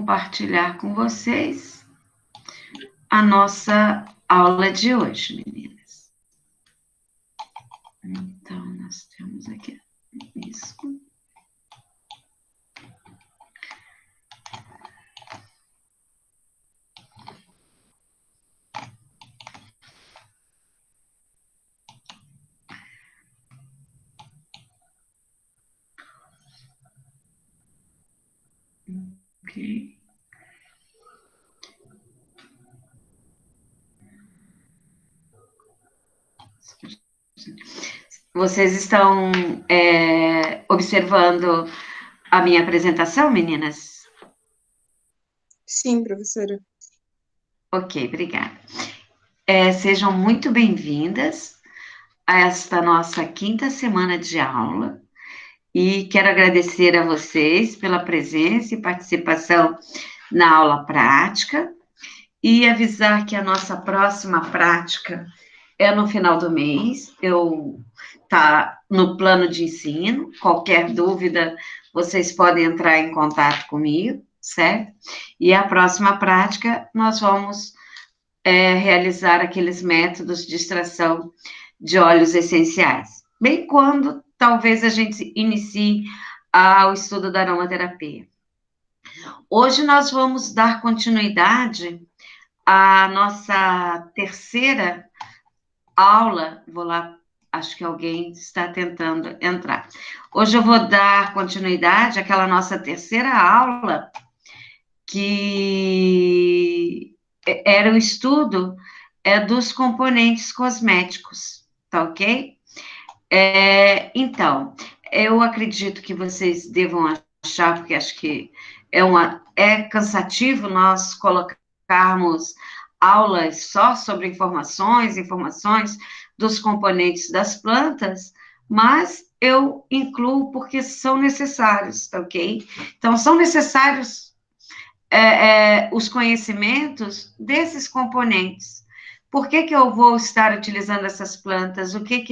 compartilhar com vocês a nossa aula de hoje, meninas. Então, nós temos aqui isso. Ok. Vocês estão observando a minha apresentação, meninas? Sim, professora. Ok, obrigada. Sejam muito bem-vindas a esta nossa quinta semana de aula e quero agradecer a vocês pela presença e participação na aula prática e avisar que a nossa próxima prática é no final do mês. Tá no plano de ensino. Qualquer dúvida, vocês podem entrar em contato comigo, certo? E a próxima prática, nós vamos realizar aqueles métodos de extração de óleos essenciais. Bem quando, talvez, a gente inicie o estudo da aromaterapia. Hoje nós vamos dar continuidade à nossa terceira aula. Vou lá, acho que alguém está tentando entrar. Hoje eu vou dar continuidade àquela nossa terceira aula, que era o estudo dos componentes cosméticos, tá ok? Então, eu acredito que vocês devam achar, porque acho que é cansativo nós colocarmos aulas só sobre informações dos componentes das plantas, mas eu incluo porque são necessários, tá ok? Então, são necessários os conhecimentos desses componentes. Por que eu vou estar utilizando essas plantas? O que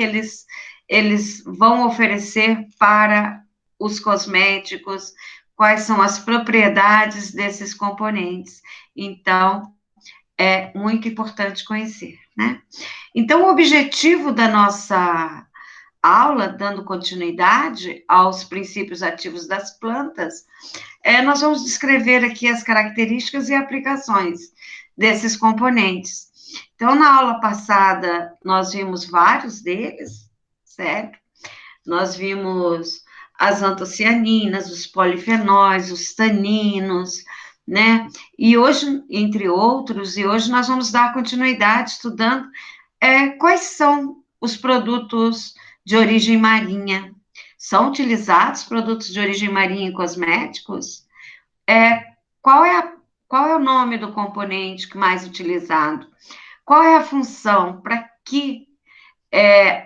eles vão oferecer para os cosméticos? Quais são as propriedades desses componentes? Então, é muito importante conhecer, né? Então, o objetivo da nossa aula, dando continuidade aos princípios ativos das plantas, nós vamos descrever aqui as características e aplicações desses componentes. Então, na aula passada, nós vimos vários deles, certo? Nós vimos as antocianinas, os polifenóis, os taninos, né? E hoje, entre outros, e hoje nós vamos dar continuidade estudando quais são os produtos de origem marinha. São utilizados produtos de origem marinha em cosméticos? Qual é o nome do componente mais utilizado? Qual é a função? Para que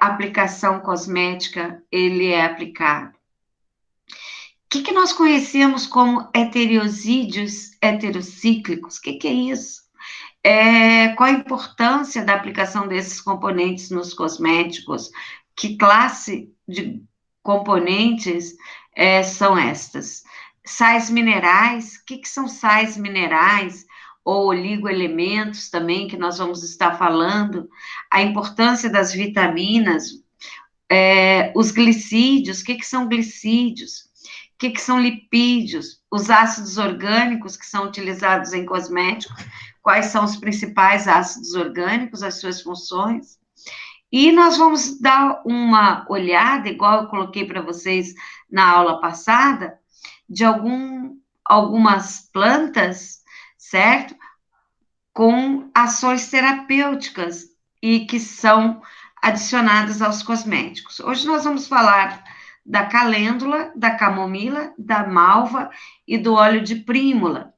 aplicação cosmética ele é aplicado? O que nós conhecemos como heterosídeos heterocíclicos? O que é isso? Qual a importância da aplicação desses componentes nos cosméticos? Que classe de componentes são estas? Sais minerais, o que são sais minerais? Ou oligoelementos também, que nós vamos estar falando. A importância das vitaminas, os glicídios, o que são glicídios? O que são lipídios? Os ácidos orgânicos que são utilizados em cosméticos, quais são os principais ácidos orgânicos, as suas funções. E nós vamos dar uma olhada, igual eu coloquei para vocês na aula passada, de algumas plantas, certo? Com ações terapêuticas e que são adicionadas aos cosméticos. Hoje nós vamos falar da calêndula, da camomila, da malva e do óleo de prímula.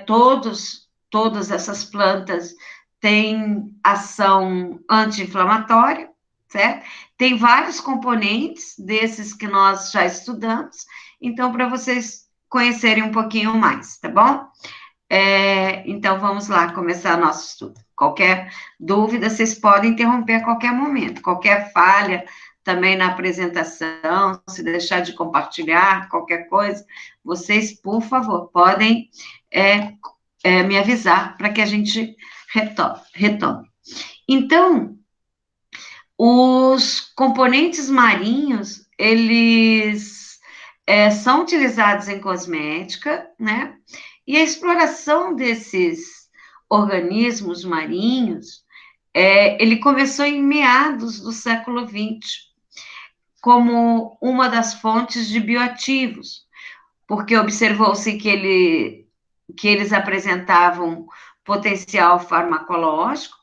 Todas essas plantas têm ação anti-inflamatória, certo? Tem vários componentes desses que nós já estudamos, então, para vocês conhecerem um pouquinho mais, tá bom? Então, vamos lá começar nosso estudo. Qualquer dúvida, vocês podem interromper a qualquer momento. Qualquer falha também na apresentação, se deixar de compartilhar qualquer coisa, vocês, por favor, podem me avisar para que a gente retome. Então, os componentes marinhos, eles são utilizados em cosmética, né? E a exploração desses organismos marinhos, ele começou em meados do século XX, como uma das fontes de bioativos, porque observou-se que eles apresentavam potencial farmacológico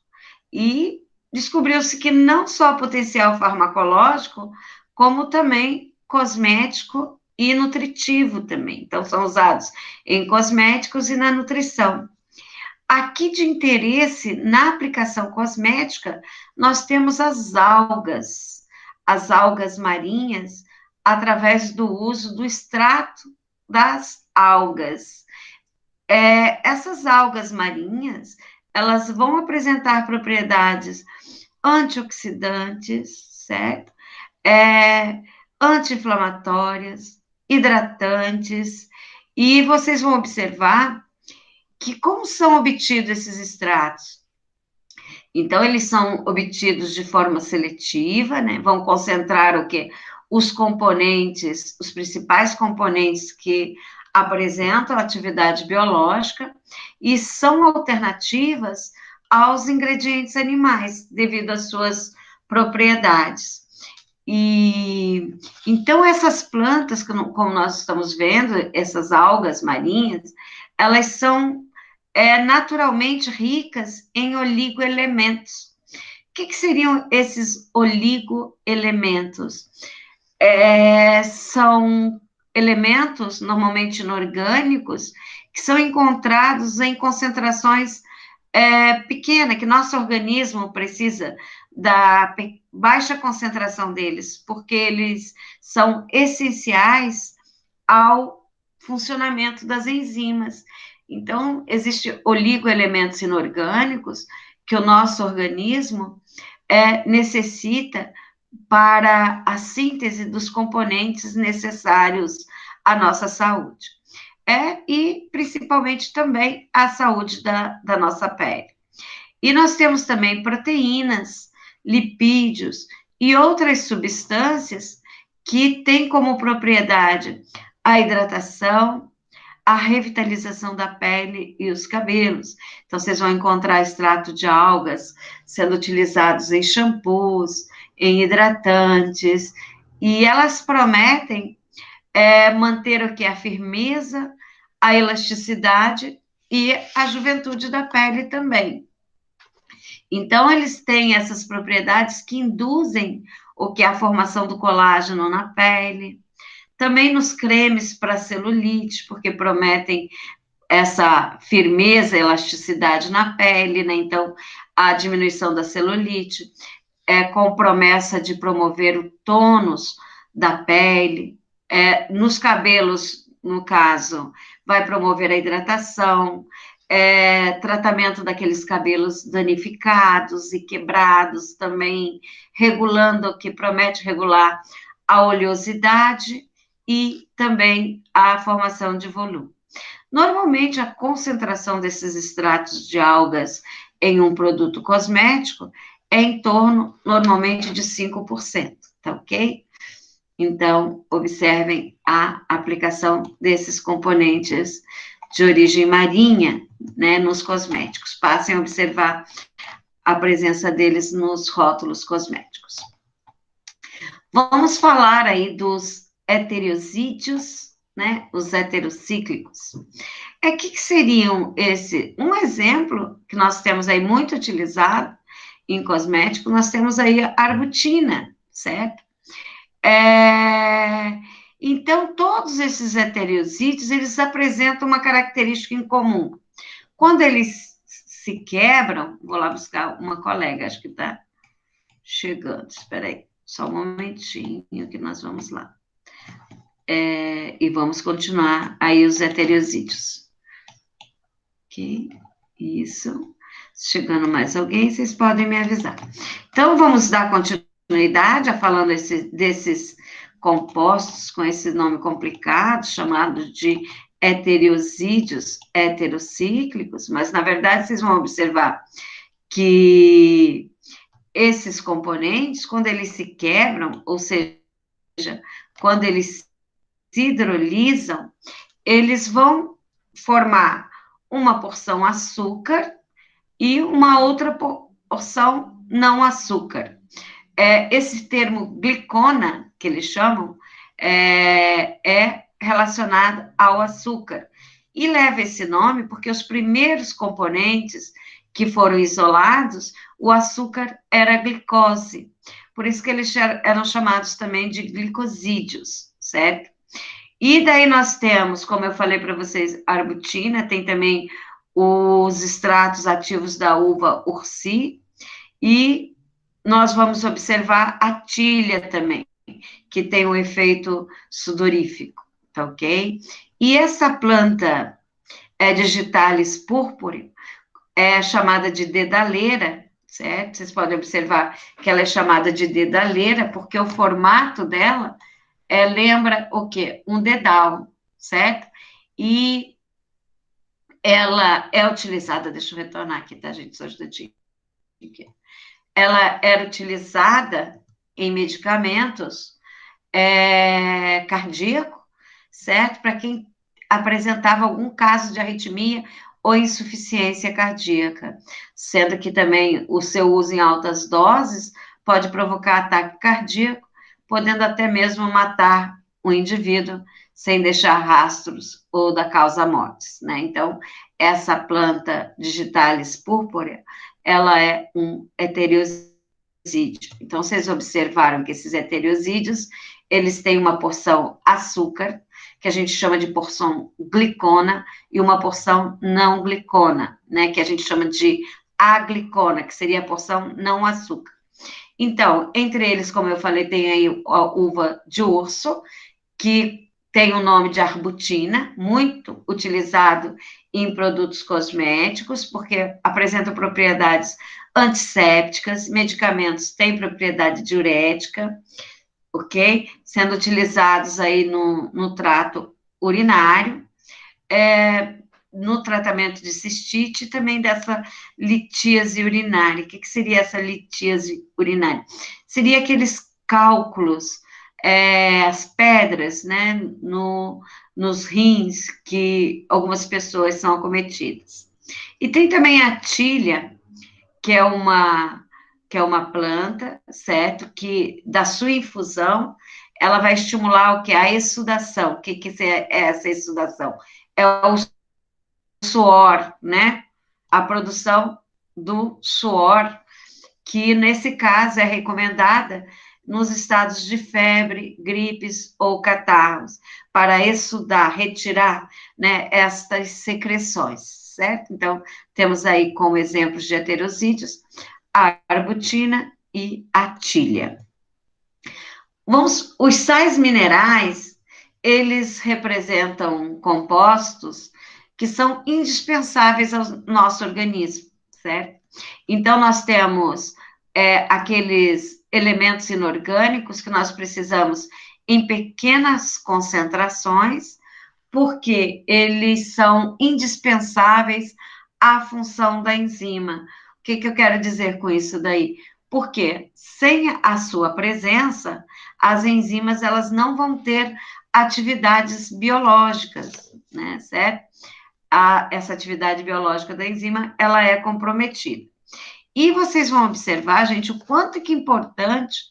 e descobriu-se que não só potencial farmacológico, como também cosmético e nutritivo também. Então, são usados em cosméticos e na nutrição. Aqui de interesse, na aplicação cosmética, nós temos as algas marinhas, através do uso do extrato das algas. Essas algas marinhas, elas vão apresentar propriedades antioxidantes, certo? Anti-inflamatórias, hidratantes, e vocês vão observar que como são obtidos esses extratos? Então, eles são obtidos de forma seletiva, né? Vão concentrar o quê? Os componentes, os principais componentes que apresentam atividade biológica e são alternativas aos ingredientes animais, devido às suas propriedades. E então essas plantas, como nós estamos vendo, essas algas marinhas, elas são naturalmente ricas em oligoelementos. O que seriam esses oligoelementos? São elementos normalmente inorgânicos que são encontrados em concentrações pequenas, que nosso organismo precisa da baixa concentração deles, porque eles são essenciais ao funcionamento das enzimas. Então, existem oligoelementos inorgânicos que o nosso organismo necessita para a síntese dos componentes necessários à nossa saúde. E, principalmente, também a saúde da nossa pele. E nós temos também proteínas, lipídios e outras substâncias que têm como propriedade a hidratação, a revitalização da pele e os cabelos. Então, vocês vão encontrar extrato de algas sendo utilizados em shampoos, em hidratantes, e elas prometem manter o que? A firmeza, a elasticidade e a juventude da pele também. Então, eles têm essas propriedades que induzem o que é a formação do colágeno na pele, também nos cremes para celulite, porque prometem essa firmeza, elasticidade na pele, né? Então, a diminuição da celulite, com promessa de promover o tônus da pele, nos cabelos, no caso, vai promover a hidratação, tratamento daqueles cabelos danificados e quebrados, também regulando, que promete regular a oleosidade e também a formação de volume. Normalmente, a concentração desses extratos de algas em um produto cosmético é em torno, normalmente, de 5%, tá ok? Então, observem a aplicação desses componentes de origem marinha, né, nos cosméticos. Passem a observar a presença deles nos rótulos cosméticos. Vamos falar aí dos heterosídeos, né, os heterocíclicos. Que seriam esse? Um exemplo que nós temos aí muito utilizado em cosmético, nós temos aí a arbutina, certo? Então, todos esses heterosídeos, eles apresentam uma característica em comum. Quando eles se quebram, vou lá buscar uma colega, acho que está chegando, espera aí, só um momentinho que nós vamos lá. E vamos continuar aí os heterosídeos. Ok, isso. Chegando mais alguém, vocês podem me avisar. Então, vamos dar continuidade continuidade, falando desses compostos com esse nome complicado, chamado de heterosídeos heterocíclicos, mas, na verdade, vocês vão observar que esses componentes, quando eles se quebram, ou seja, quando eles se hidrolisam, eles vão formar uma porção açúcar e uma outra porção não açúcar. Esse termo glicona, que eles chamam, é relacionado ao açúcar. E leva esse nome porque os primeiros componentes que foram isolados, o açúcar era glicose. Por isso que eles eram chamados também de glicosídeos, certo? E daí nós temos, como eu falei para vocês, a arbutina, tem também os extratos ativos da uva ursi, e nós vamos observar a tilha também, que tem um efeito sudorífico, tá ok? E essa planta digitalis purpúrea é chamada de dedaleira, certo? Vocês podem observar que ela é chamada de dedaleira porque o formato dela lembra o quê? Um dedal, certo? E ela é utilizada, deixa eu retornar aqui, tá, gente? Só um instantinho. Ela era utilizada em medicamentos cardíacos, certo? Para quem apresentava algum caso de arritmia ou insuficiência cardíaca, sendo que também o seu uso em altas doses pode provocar ataque cardíaco, podendo até mesmo matar o indivíduo sem deixar rastros ou da causa mortes, né? Então, essa planta digitalis purpúrea, ela é um heterosídeo. Então, vocês observaram que esses heterosídeos, eles têm uma porção açúcar, que a gente chama de porção glicona, e uma porção não glicona, né, que a gente chama de aglicona, que seria a porção não açúcar. Então, entre eles, como eu falei, tem aí a uva de urso, que tem o nome de arbutina, muito utilizado em produtos cosméticos, porque apresenta propriedades antissépticas, medicamentos têm propriedade diurética, ok? Sendo utilizados aí no trato urinário, no tratamento de cistite e também dessa litíase urinária. O que seria essa litíase urinária? Seria aqueles cálculos, as pedras, né, nos rins que algumas pessoas são acometidas. E tem também a tilha, que é uma planta, certo? Que da sua infusão, ela vai estimular o que? A exsudação. O que é essa exsudação? É o suor, né? A produção do suor, que nesse caso é recomendada nos estados de febre, gripes ou catarros, para exsudar, retirar, né, estas secreções, certo? Então, temos aí como exemplos de heterosídeos a arbutina e a tilha. Os sais minerais, eles representam compostos que são indispensáveis ao nosso organismo, certo? Então, nós temos aqueles elementos inorgânicos que nós precisamos em pequenas concentrações, porque eles são indispensáveis à função da enzima. O que eu quero dizer com isso daí? Porque sem a sua presença, as enzimas elas não vão ter atividades biológicas, né, certo? Essa atividade biológica da enzima, ela é comprometida. E vocês vão observar, gente, o quanto que importante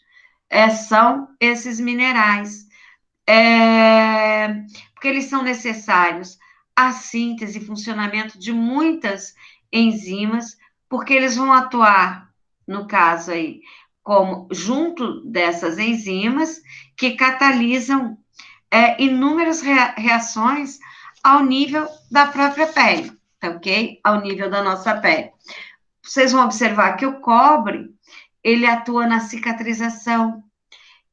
são esses minerais, porque eles são necessários à síntese e funcionamento de muitas enzimas, porque eles vão atuar, no caso aí, como junto dessas enzimas que catalisam inúmeras reações ao nível da própria pele, tá ok? Ao nível da nossa pele. Vocês vão observar que o cobre, ele atua na cicatrização,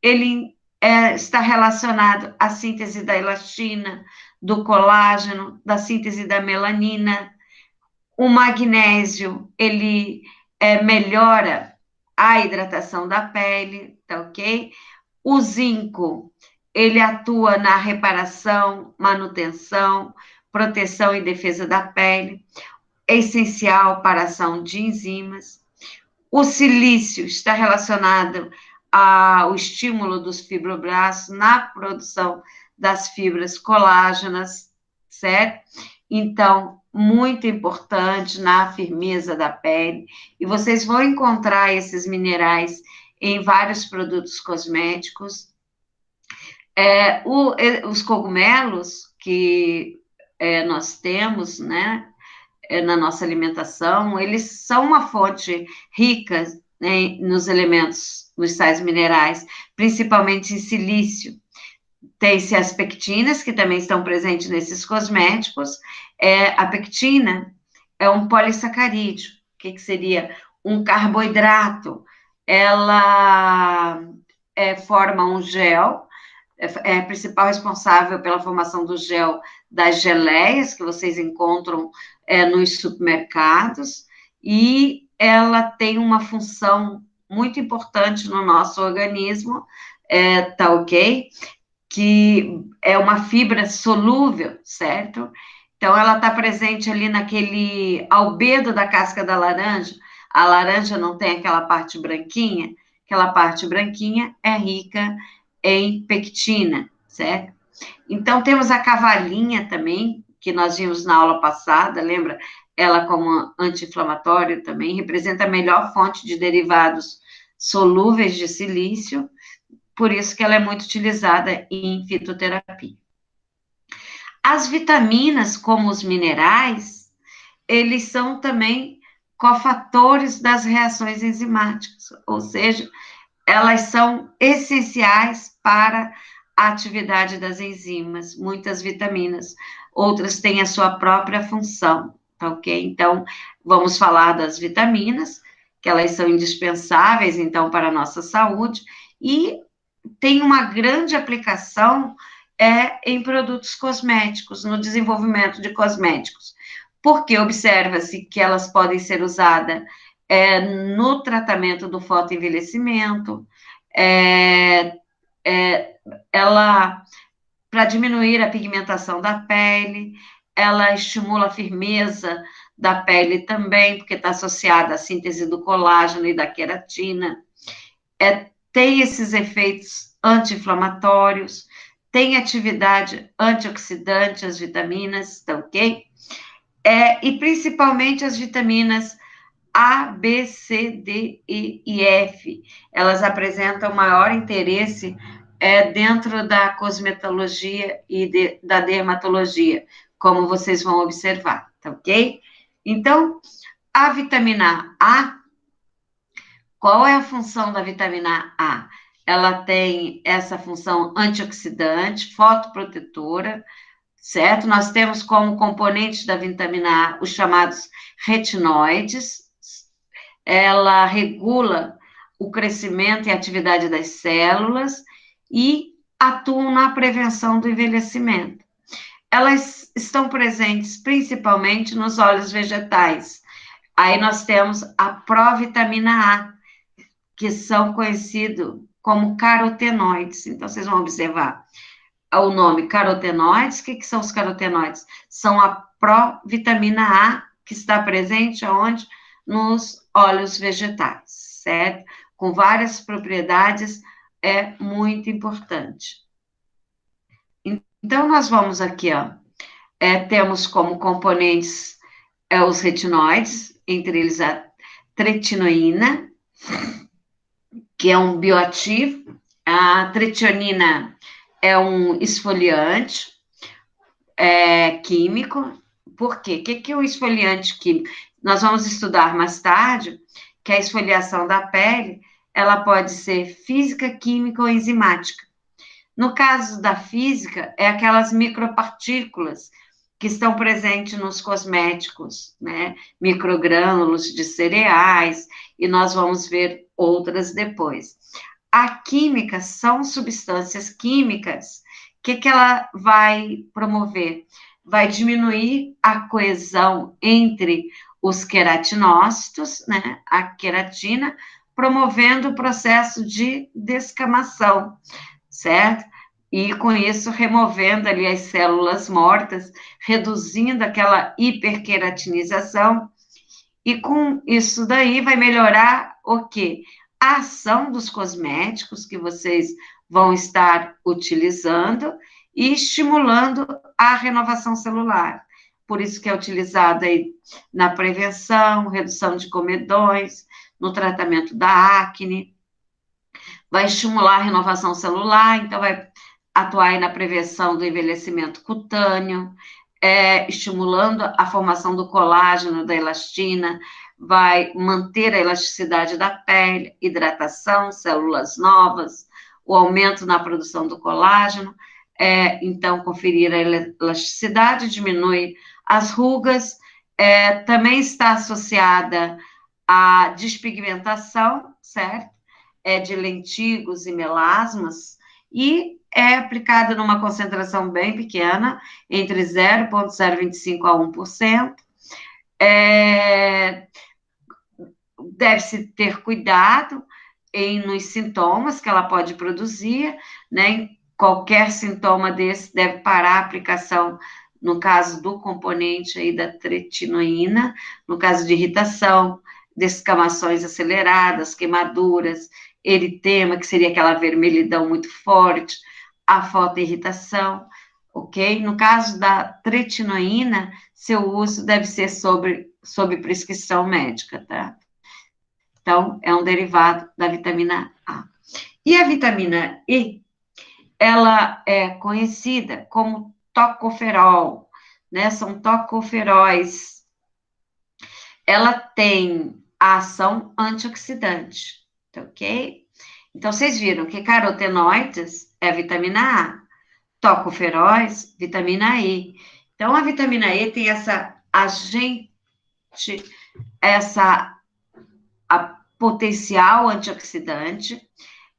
ele está relacionado à síntese da elastina, do colágeno, da síntese da melanina. O magnésio, ele melhora a hidratação da pele, tá ok? O zinco, ele atua na reparação, manutenção, proteção e defesa da pele, é essencial para a ação de enzimas. O silício está relacionado ao estímulo dos fibroblastos na produção das fibras colágenas, certo? Então, muito importante na firmeza da pele. E vocês vão encontrar esses minerais em vários produtos cosméticos. Os cogumelos que nós temos, né, na nossa alimentação, eles são uma fonte rica, né, nos elementos, nos sais minerais, principalmente em silício. Tem-se as pectinas, que também estão presentes nesses cosméticos. A pectina é um polissacarídeo, que seria um carboidrato. Ela forma um gel, é a principal responsável pela formação do gel das geleias, que vocês encontram nos supermercados, e ela tem uma função muito importante no nosso organismo, tá ok? Que é uma fibra solúvel, certo? Então, ela está presente ali naquele albedo da casca da laranja. A laranja não tem aquela parte branquinha? Aquela parte branquinha é rica em pectina, certo? Então, temos a cavalinha também, que nós vimos na aula passada, lembra? Ela como anti-inflamatório também, representa a melhor fonte de derivados solúveis de silício, por isso que ela é muito utilizada em fitoterapia. As vitaminas, como os minerais, eles são também cofatores das reações enzimáticas, ou seja, elas são essenciais para a atividade das enzimas, muitas vitaminas, outras têm a sua própria função, tá ok? Então, vamos falar das vitaminas, que elas são indispensáveis, então, para a nossa saúde, e tem uma grande aplicação em produtos cosméticos, no desenvolvimento de cosméticos, porque observa-se que elas podem ser usadas no tratamento do fotoenvelhecimento, ela, para diminuir a pigmentação da pele, ela estimula a firmeza da pele também, porque está associada à síntese do colágeno e da queratina, tem esses efeitos anti-inflamatórios, tem atividade antioxidante, as vitaminas, tá ok? E principalmente as vitaminas A, B, C, D, E e F, elas apresentam maior interesse dentro da cosmetologia e da dermatologia, como vocês vão observar, tá ok? Então, a vitamina A, qual é a função da vitamina A? Ela tem essa função antioxidante, fotoprotetora, certo? Nós temos como componentes da vitamina A os chamados retinoides. Ela regula o crescimento e a atividade das células e atuam na prevenção do envelhecimento. Elas estão presentes principalmente nos óleos vegetais. Aí nós temos a provitamina A, que são conhecidos como carotenoides. Então, vocês vão observar o nome carotenoides. O que são os carotenoides? São a provitamina A, que está presente onde? Nos óleos vegetais, certo? Com várias propriedades, é muito importante. Então, nós vamos aqui, ó, temos como componentes os retinoides, entre eles a tretinoína, que é um bioativo. A tretionina é um esfoliante químico. Por quê? O que é o esfoliante químico? Nós vamos estudar mais tarde que a esfoliação da pele, ela pode ser física, química ou enzimática. No caso da física, é aquelas micropartículas que estão presentes nos cosméticos, né? Microgrânulos de cereais, e nós vamos ver outras depois. A química são substâncias químicas. O que ela vai promover? Vai diminuir a coesão entre os queratinócitos, né? A queratina, promovendo o processo de descamação, certo? E com isso removendo ali as células mortas, reduzindo aquela hiperqueratinização, e com isso daí vai melhorar o quê? A ação dos cosméticos que vocês vão estar utilizando e estimulando a renovação celular. Por isso que é utilizado aí na prevenção, redução de comedões, no tratamento da acne, vai estimular a renovação celular, então vai atuar aí na prevenção do envelhecimento cutâneo, estimulando a formação do colágeno, da elastina, vai manter a elasticidade da pele, hidratação, células novas, o aumento na produção do colágeno, então conferir a elasticidade, diminui as rugas, também está associada à despigmentação, certo? De lentigos e melasmas, e é aplicada numa concentração bem pequena, entre 0,025 a 1%. Deve-se ter cuidado nos sintomas que ela pode produzir, né? Qualquer sintoma desse deve parar a aplicação, no caso do componente aí da tretinoína, no caso de irritação, descamações aceleradas, queimaduras, eritema, que seria aquela vermelhidão muito forte, a fotoirritação, ok? No caso da tretinoína, seu uso deve ser sob prescrição médica, tá? Então, é um derivado da vitamina A. E a vitamina E, ela é conhecida como tocoferol, né? São tocoferóis. Ela tem a ação antioxidante, tá ok? Então, vocês viram que carotenoides é a vitamina A, tocoferóis, vitamina E. Então, a vitamina E tem essa a potencial antioxidante.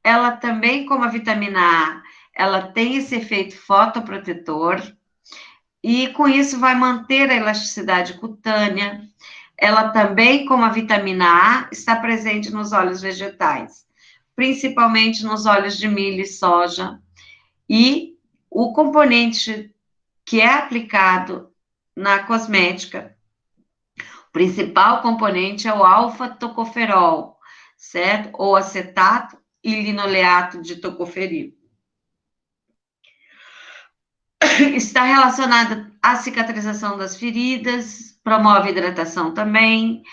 Ela também, como a vitamina A, ela tem esse efeito fotoprotetor, e com isso vai manter a elasticidade cutânea. Ela também, como a vitamina A, está presente nos óleos vegetais, principalmente nos óleos de milho e soja. E o componente que é aplicado na cosmética, o principal componente é o alfa-tocoferol, certo? Ou acetato e linoleato de tocoferil. Está relacionada à cicatrização das feridas, promove hidratação também.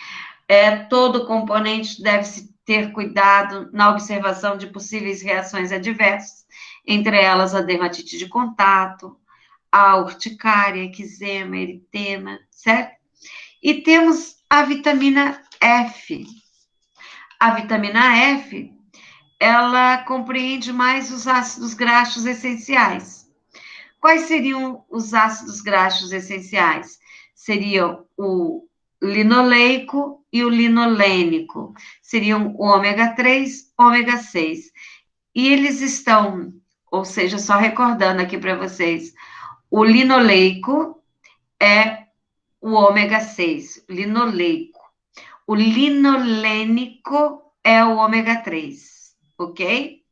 Todo componente deve-se ter cuidado na observação de possíveis reações adversas, entre elas a dermatite de contato, a urticária, eczema, eritema, certo? E temos a vitamina F. A vitamina F, ela compreende mais os ácidos graxos essenciais. Quais seriam os ácidos graxos essenciais? Seriam o linoleico e o linolênico. Seriam o ômega 3, ômega 6. E eles estão, ou seja, só recordando aqui para vocês, o linoleico é o ômega 6, linoleico. O linolênico é o ômega 3, ok?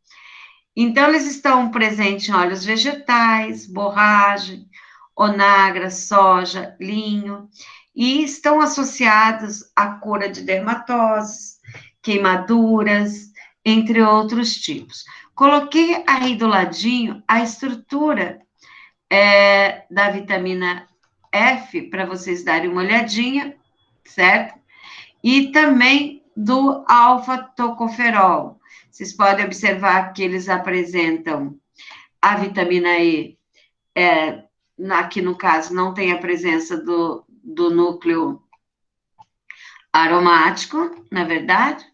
Então, eles estão presentes em óleos vegetais, borragem, onagra, soja, linho, e estão associados à cura de dermatoses, queimaduras, entre outros tipos. Coloquei aí do ladinho a estrutura da vitamina F, para vocês darem uma olhadinha, certo? E também do alfa-tocoferol. Vocês podem observar que eles apresentam a vitamina E, aqui no caso não tem a presença do núcleo aromático, na verdade,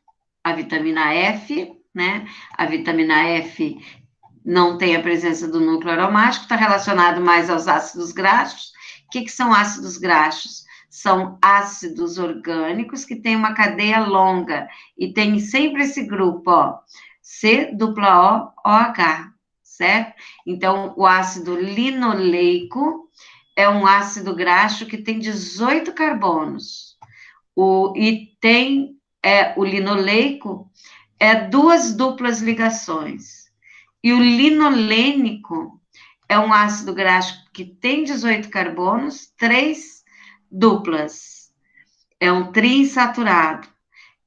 a vitamina F, né? A vitamina F não tem a presença do núcleo aromático, está relacionado mais aos ácidos graxos. O que são ácidos graxos? São ácidos orgânicos que têm uma cadeia longa e tem sempre esse grupo, ó, COOH, certo? Então, o ácido linoleico é um ácido graxo que tem 18 carbonos e tem o linoleico, duas duplas ligações. E o linolênico é um ácido graxo que tem 18 carbonos, 3 duplas. É um triinsaturado.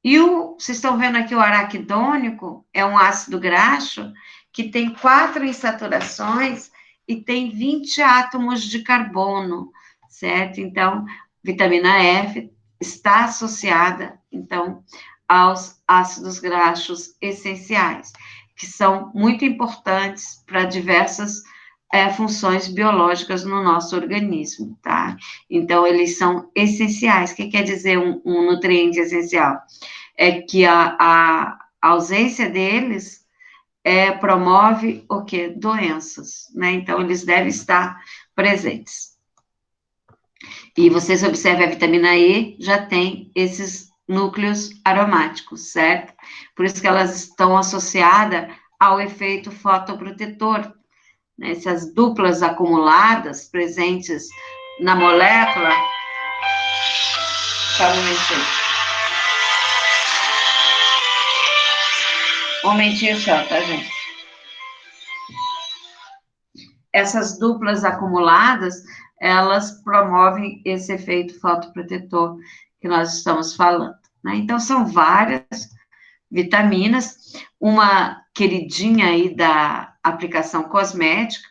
E vocês estão vendo aqui o araquidônico, é um ácido graxo que tem 4 insaturações e tem 20 átomos de carbono, certo? Então, vitamina F está associada, então, aos ácidos graxos essenciais, que são muito importantes para diversas funções biológicas no nosso organismo, tá? Então, eles são essenciais. O que quer dizer um nutriente essencial? É que a ausência deles promove o quê? Doenças, né? Então, eles devem estar presentes. E vocês observam a vitamina E já tem esses núcleos aromáticos, certo? Por isso que elas estão associadas ao efeito fotoprotetor, né? Essas duplas acumuladas presentes na molécula. Só um momentinho. Um momentinho só, tá, gente? Essas duplas acumuladas, elas promovem esse efeito fotoprotetor que nós estamos falando, né? Então, são várias vitaminas. Uma queridinha aí da aplicação cosmética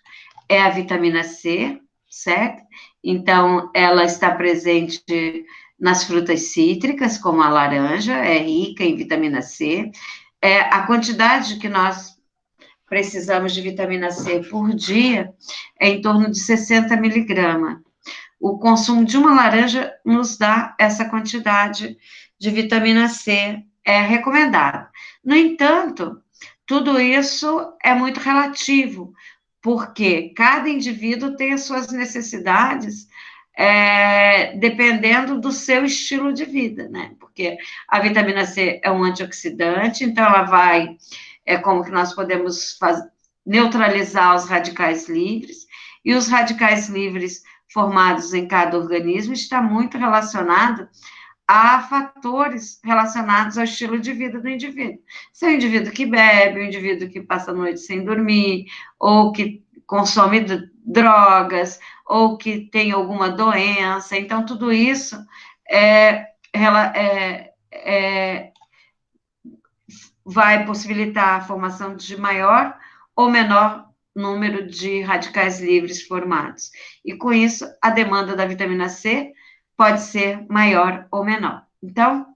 é a vitamina C, certo? Então, ela está presente nas frutas cítricas, como a laranja, é rica em vitamina C. A quantidade que nós precisamos de vitamina C por dia é em torno de 60 miligramas. O consumo de uma laranja nos dá essa quantidade de vitamina C recomendada. No entanto, tudo isso é muito relativo, porque cada indivíduo tem as suas necessidades dependendo do seu estilo de vida, né? Porque a vitamina C é um antioxidante, então ela vai, como que nós podemos neutralizar os radicais livres, e os radicais livres formados em cada organismo está muito relacionado a fatores relacionados ao estilo de vida do indivíduo. Se é um indivíduo que bebe, um indivíduo que passa a noite sem dormir, ou que consome drogas, ou que tem alguma doença, então tudo isso vai possibilitar a formação de maior ou menor número de radicais livres formados. E com isso, a demanda da vitamina C pode ser maior ou menor. Então,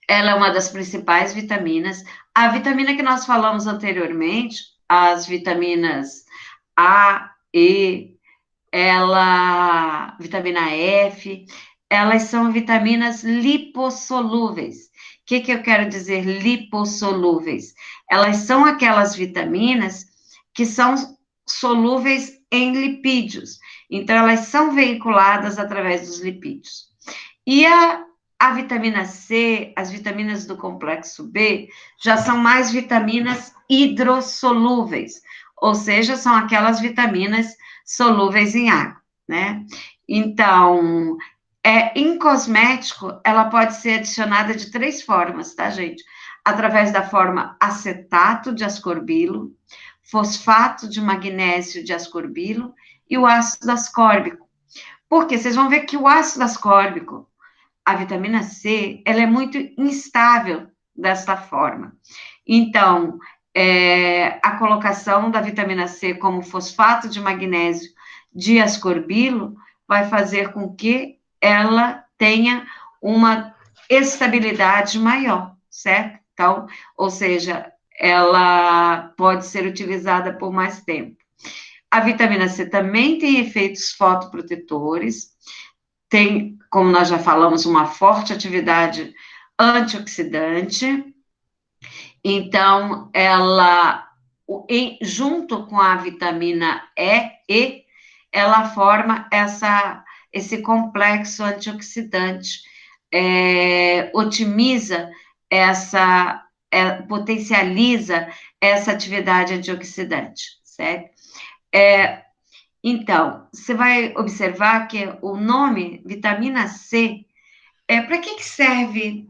ela é uma das principais vitaminas. A vitamina que nós falamos anteriormente, as vitaminas A, E, vitamina F, elas são vitaminas lipossolúveis. O que eu quero dizer lipossolúveis? Elas são aquelas vitaminas que são solúveis em lipídios. Então, elas são veiculadas através dos lipídios. E a vitamina C, as vitaminas do complexo B, já são mais vitaminas hidrossolúveis, ou seja, são aquelas vitaminas solúveis em água, né? Então, em cosmético, ela pode ser adicionada de 3 formas, tá, gente? Através da forma acetato de ascorbilo, fosfato de magnésio de ascorbilo e o ácido ascórbico. Porque vocês vão ver que o ácido ascórbico, a vitamina C, ela é muito instável desta forma. Então, a colocação da vitamina C como fosfato de magnésio de ascorbilo vai fazer com que ela tenha uma estabilidade maior, certo? Então, ou seja, ela pode ser utilizada por mais tempo. A vitamina C também tem efeitos fotoprotetores, tem, como nós já falamos, uma forte atividade antioxidante. Então, ela, junto com a vitamina E, ela forma esse complexo antioxidante, otimiza potencializa essa atividade antioxidante, certo? Então, você vai observar que o nome, vitamina C, para que serve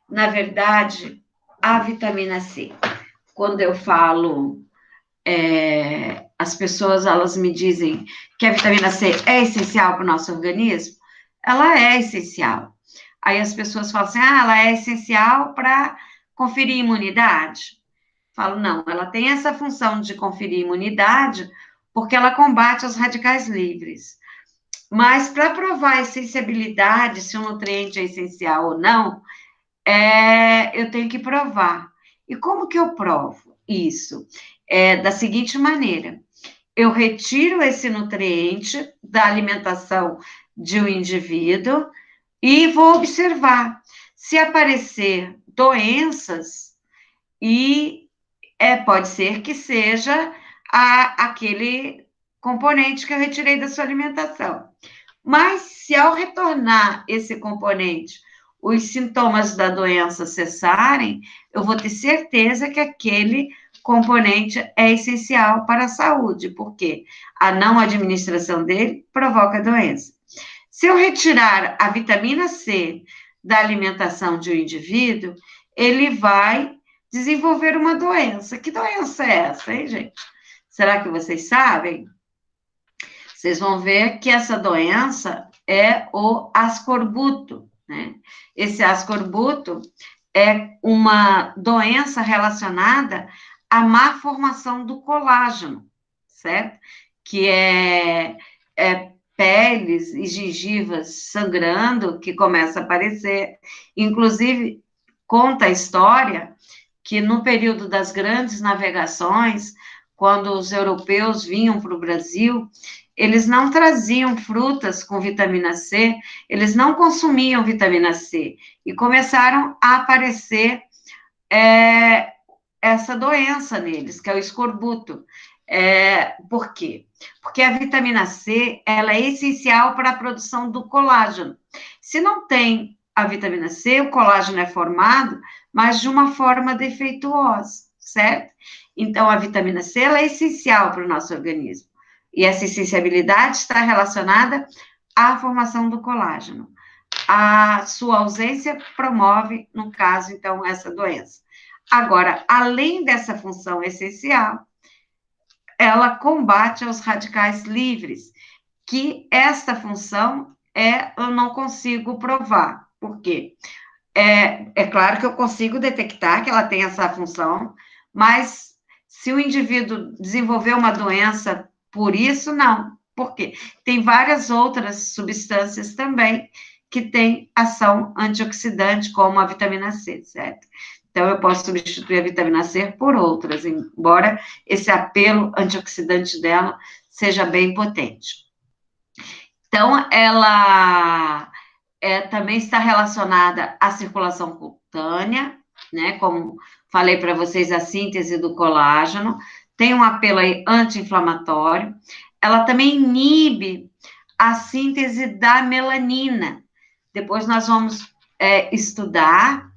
na verdade, a vitamina C. Quando eu falo, as pessoas, elas me dizem que a vitamina C é essencial para o nosso organismo, ela é essencial. Aí as pessoas falam assim, ela é essencial para conferir imunidade. Falo, não, ela tem essa função de conferir imunidade porque ela combate os radicais livres. Mas para provar a essenciabilidade, se um nutriente é essencial ou não, eu tenho que provar. E como que eu provo isso? Da seguinte maneira: eu retiro esse nutriente da alimentação de um indivíduo e vou observar se aparecer doenças e pode ser que seja aquele componente que eu retirei da sua alimentação. Mas se ao retornar esse componente, os sintomas da doença cessarem, eu vou ter certeza que aquele componente é essencial para a saúde, porque a não administração dele provoca doença. Se eu retirar a vitamina C da alimentação de um indivíduo, ele vai desenvolver uma doença. Que doença é essa, hein, gente? Será que vocês sabem? Vocês vão ver que essa doença é o ascorbuto, né? Esse ascorbuto é uma doença relacionada à má formação do colágeno, certo? Que é peles e gengivas sangrando, que começa a aparecer. Inclusive, conta a história que no período das grandes navegações, quando os europeus vinham para o Brasil, eles não traziam frutas com vitamina C, eles não consumiam vitamina C, e começaram a aparecer essa doença neles, que é o escorbuto. Por quê? Porque a vitamina C, ela é essencial para a produção do colágeno. Se não tem a vitamina C, o colágeno é formado, mas de uma forma defeituosa, certo? Então, a vitamina C, ela é essencial para o nosso organismo. E essa essenciabilidade está relacionada à formação do colágeno. A sua ausência promove, no caso, então, essa doença. Agora, além dessa função essencial, ela combate os radicais livres, que esta função eu não consigo provar. Por quê? É claro que eu consigo detectar que ela tem essa função, mas se o indivíduo desenvolver uma doença por isso, não. Por quê? Tem várias outras substâncias também que têm ação antioxidante, como a vitamina C, certo? Então, eu posso substituir a vitamina C por outras, embora esse apelo antioxidante dela seja bem potente. Então, ela também está relacionada à circulação cutânea, né? Como falei para vocês, a síntese do colágeno, tem um apelo aí anti-inflamatório. Ela também inibe a síntese da melanina. Depois nós vamos estudar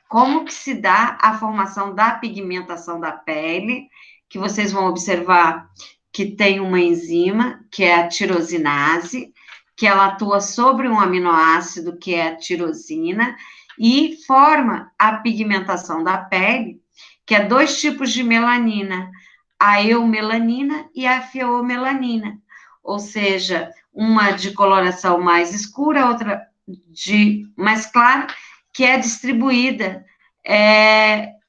como que se dá a formação da pigmentação da pele, que vocês vão observar que tem uma enzima, que é a tirosinase, que ela atua sobre um aminoácido, que é a tirosina, e forma a pigmentação da pele, que é 2 tipos de melanina, a eumelanina e a feomelanina, ou seja, uma de coloração mais escura, outra de mais clara, que é distribuída,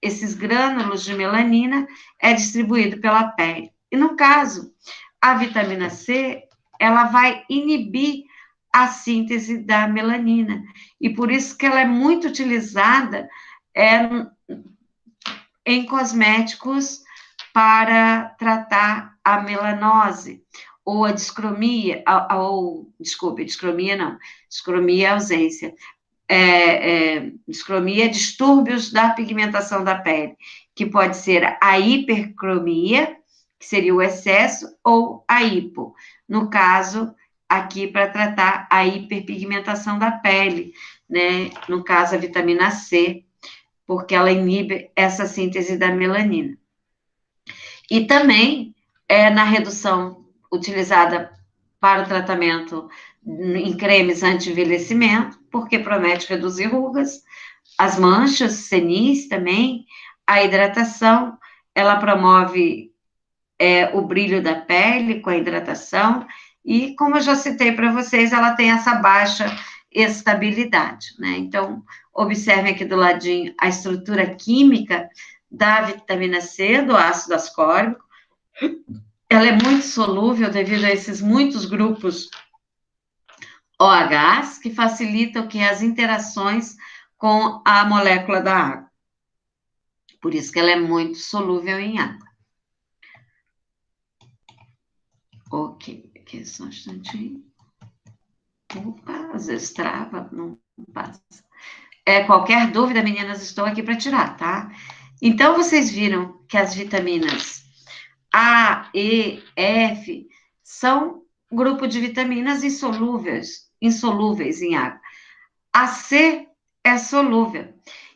esses grânulos de melanina é distribuído pela pele. E no caso, a vitamina C, ela vai inibir a síntese da melanina, e por isso que ela é muito utilizada em cosméticos para tratar a melanose, ou a discromia, desculpe, discromia não, discromia é ausência, discromia, distúrbios da pigmentação da pele, que pode ser a hipercromia, que seria o excesso, ou a hipo. No caso, aqui para tratar a hiperpigmentação da pele, né? No caso, a vitamina C, porque ela inibe essa síntese da melanina. E também na redução utilizada para o tratamento em cremes anti-envelhecimento, porque promete reduzir rugas, as manchas senis também, a hidratação, ela promove o brilho da pele com a hidratação, e como eu já citei para vocês, ela tem essa baixa estabilidade, né? Então, observem aqui do ladinho a estrutura química da vitamina C, do ácido ascórbico. Ela é muito solúvel devido a esses muitos grupos OHs, que facilitam que as interações com a molécula da água. Por isso que ela é muito solúvel em água. Ok, aqui só um instantinho. Opa, às vezes trava, não passa. Qualquer dúvida, meninas, estou aqui para tirar, tá? Então, vocês viram que as vitaminas A, E, F são grupo de vitaminas insolúveis em água. A C é solúvel.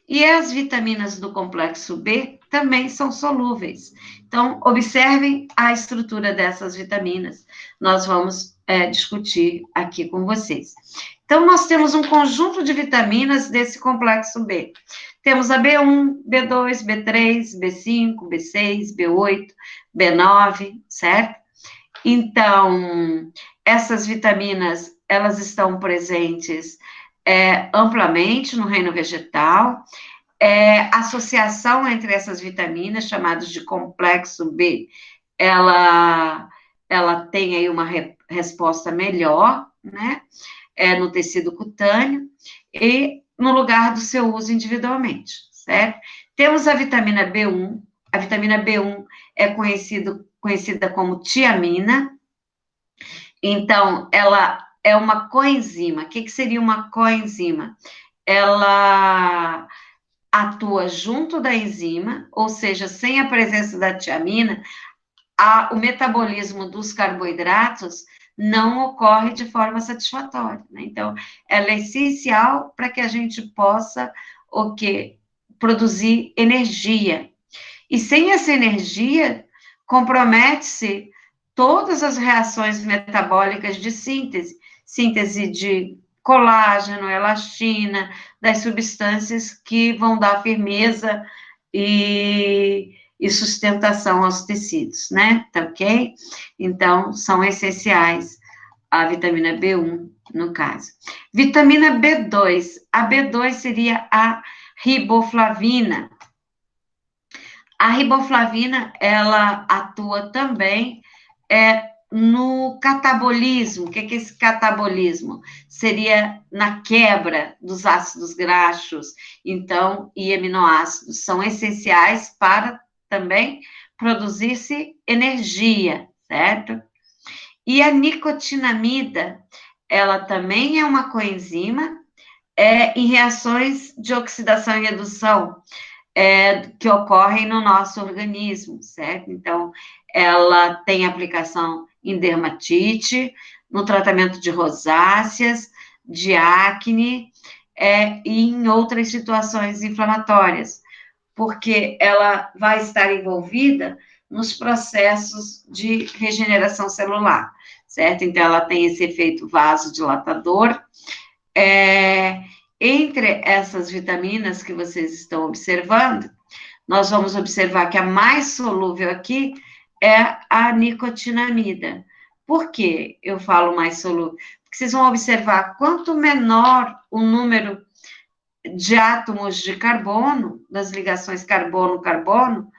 E as vitaminas do complexo B também são solúveis. Então, observem a estrutura dessas vitaminas. Nós vamos discutir aqui com vocês. Então, nós temos um conjunto de vitaminas desse complexo B. Temos a B1, B2, B3, B5, B6, B8, B9, certo? Então, essas vitaminas, elas estão presentes amplamente no reino vegetal. Associação entre essas vitaminas, chamadas de complexo B, ela tem aí uma resposta melhor, né? No tecido cutâneo e no lugar do seu uso individualmente, certo? Temos a vitamina B1. A vitamina B1 é conhecida como tiamina. Então, ela é uma coenzima. O que seria uma coenzima? Ela atua junto da enzima, ou seja, sem a presença da tiamina, o metabolismo dos carboidratos não ocorre de forma satisfatória, né? Então, ela é essencial para que a gente possa produzir energia. E sem essa energia, compromete-se todas as reações metabólicas de síntese de colágeno, elastina, das substâncias que vão dar firmeza e sustentação aos tecidos, né? Tá ok? Então, são essenciais a vitamina B1, no caso. Vitamina B2. A B2 seria a riboflavina. A riboflavina, ela atua também no catabolismo. O que é esse catabolismo? Seria na quebra dos ácidos graxos, então, e aminoácidos. São essenciais para também produzir-se energia, certo? E a nicotinamida, ela também é uma coenzima, em reações de oxidação e redução, que ocorrem no nosso organismo, certo? Então, ela tem aplicação em dermatite, no tratamento de rosáceas, de acne, e em outras situações inflamatórias, porque ela vai estar envolvida nos processos de regeneração celular, certo? Então, ela tem esse efeito vasodilatador. Entre essas vitaminas que vocês estão observando, nós vamos observar que a mais solúvel aqui é a nicotinamida. Por que eu falo mais solúvel? Porque vocês vão observar quanto menor o número de átomos de carbono, das ligações carbono-carbono,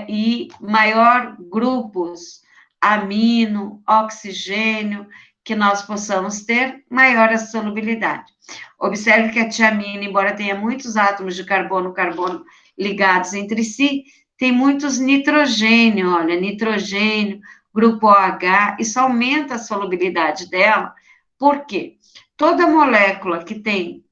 e maior grupos amino, oxigênio, que nós possamos ter, maior a solubilidade. Observe que a tiamina, embora tenha muitos átomos de carbono ligados entre si, tem muitos nitrogênio, olha, nitrogênio, grupo OH, isso aumenta a solubilidade dela. Por quê? Toda molécula que tem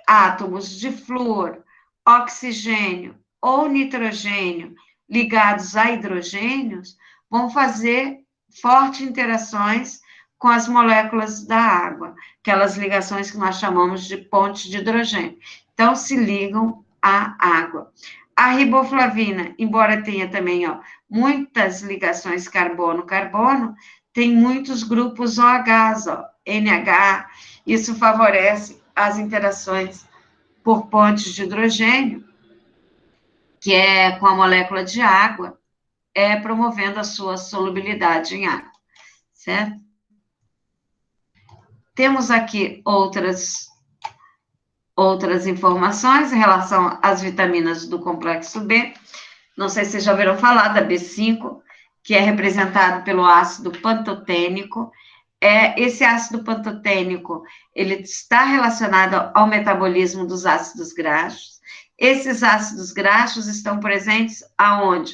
átomos de flúor, oxigênio ou nitrogênio ligados a hidrogênios, vão fazer fortes interações com as moléculas da água, aquelas ligações que nós chamamos de pontes de hidrogênio. Então, se ligam à água. A riboflavina, embora tenha também muitas ligações carbono-carbono, tem muitos grupos OHs, NH, isso favorece as interações por pontes de hidrogênio, que é com a molécula de água, promovendo a sua solubilidade em água, certo? Temos aqui outras informações em relação às vitaminas do complexo B. Não sei se vocês já ouviram falar da B5, que é representado pelo ácido pantotênico. Esse ácido pantotênico, ele está relacionado ao metabolismo dos ácidos graxos. Esses ácidos graxos estão presentes aonde?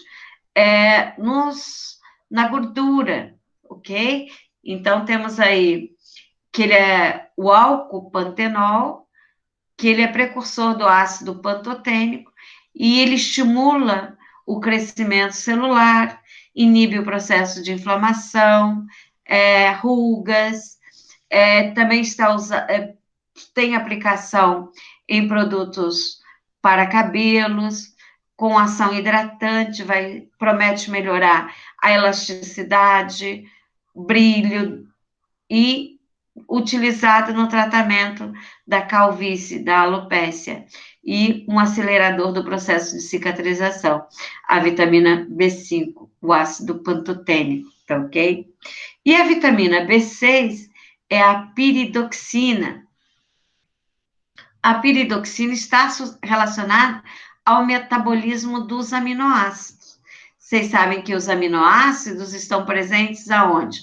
Na gordura, ok? Então, temos aí que ele é o álcool pantenol, que ele é precursor do ácido pantotênico, e ele estimula o crescimento celular, inibe o processo de inflamação, rugas, também tem aplicação em produtos para cabelos, com ação hidratante, promete melhorar a elasticidade, brilho, e utilizado no tratamento da calvície, da alopécia, e um acelerador do processo de cicatrização, a vitamina B5, o ácido pantotênico, tá ok? E a vitamina B6 é a piridoxina. A piridoxina está relacionada ao metabolismo dos aminoácidos. Vocês sabem que os aminoácidos estão presentes aonde?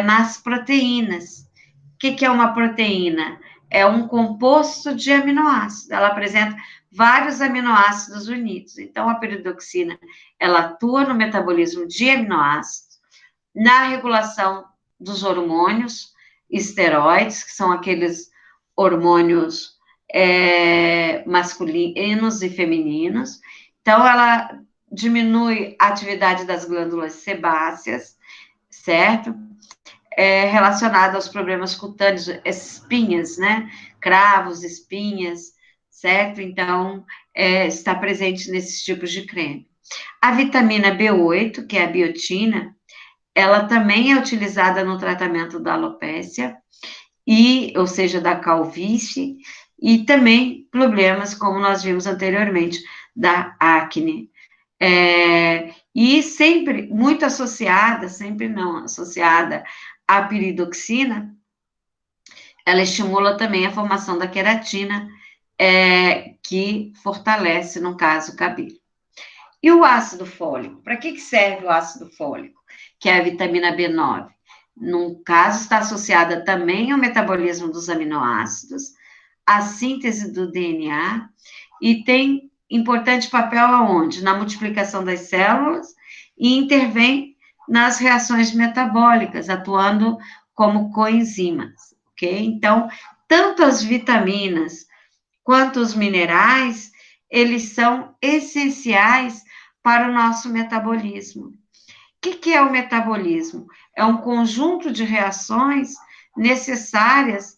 Nas proteínas. O que é uma proteína? É um composto de aminoácidos. Ela apresenta vários aminoácidos unidos. Então, a piridoxina, ela atua no metabolismo de aminoácidos, na regulação dos hormônios esteroides, que são aqueles hormônios masculinos e femininos. Então, ela diminui a atividade das glândulas sebáceas, certo? Relacionada aos problemas cutâneos, espinhas, né? Cravos, espinhas, certo? Então, está presente nesses tipos de creme. A vitamina B8, que é a biotina, ela também é utilizada no tratamento da alopécia, ou seja, da calvície, e também problemas, como nós vimos anteriormente, da acne. E sempre muito associada, sempre não associada à piridoxina, ela estimula também a formação da queratina, que fortalece, no caso, o cabelo. E o ácido fólico? Para que serve o ácido fólico? Que é a vitamina B9. No caso, está associada também ao metabolismo dos aminoácidos, à síntese do DNA, e tem importante papel aonde? Na multiplicação das células, e intervém nas reações metabólicas, atuando como coenzimas, ok? Então, tanto as vitaminas quanto os minerais, eles são essenciais para o nosso metabolismo. O que é o metabolismo? É um conjunto de reações necessárias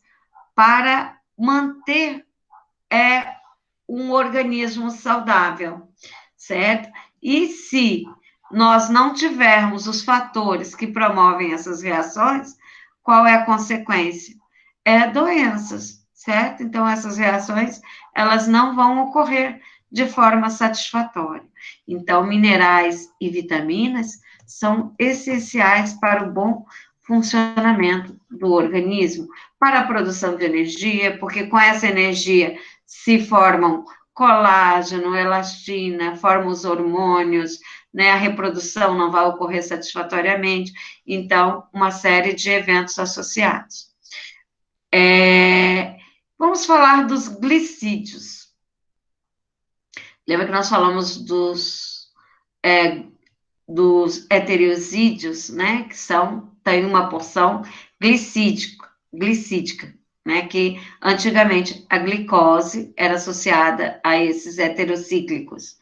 para manter um organismo saudável, certo? E se nós não tivermos os fatores que promovem essas reações, qual é a consequência? Doenças, certo? Então, essas reações, elas não vão ocorrer de forma satisfatória. Então, minerais e vitaminas são essenciais para o bom funcionamento do organismo, para a produção de energia, porque com essa energia se formam colágeno, elastina, formam os hormônios, né? A reprodução não vai ocorrer satisfatoriamente, então, uma série de eventos associados. Vamos falar dos glicídios. Lembra que nós falamos dos heterossídeos, né? Que tem uma porção glicídica, né? Que antigamente a glicose era associada a esses heterocíclicos.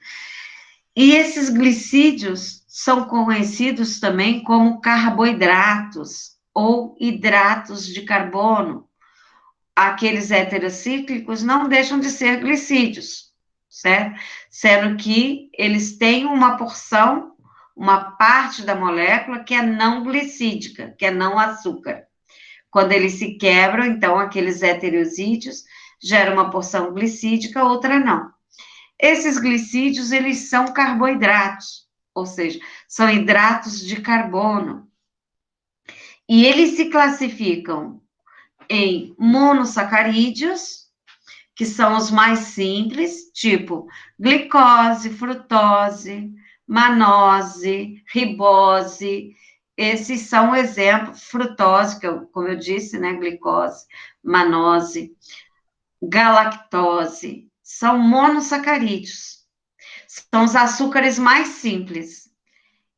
E esses glicídios são conhecidos também como carboidratos ou hidratos de carbono. Aqueles heterocíclicos não deixam de ser glicídios, certo? Sendo que eles têm uma porção, uma parte da molécula que é não glicídica, que é não açúcar. Quando eles se quebram, então, aqueles heterossídeos gera uma porção glicídica, outra não. Esses glicídios, eles são carboidratos, ou seja, são hidratos de carbono. E eles se classificam em monossacarídeos, que são os mais simples, tipo glicose, frutose, manose, ribose. Esses são exemplos, frutose, como eu disse, né, glicose, manose, galactose, são monossacarídeos. São os açúcares mais simples.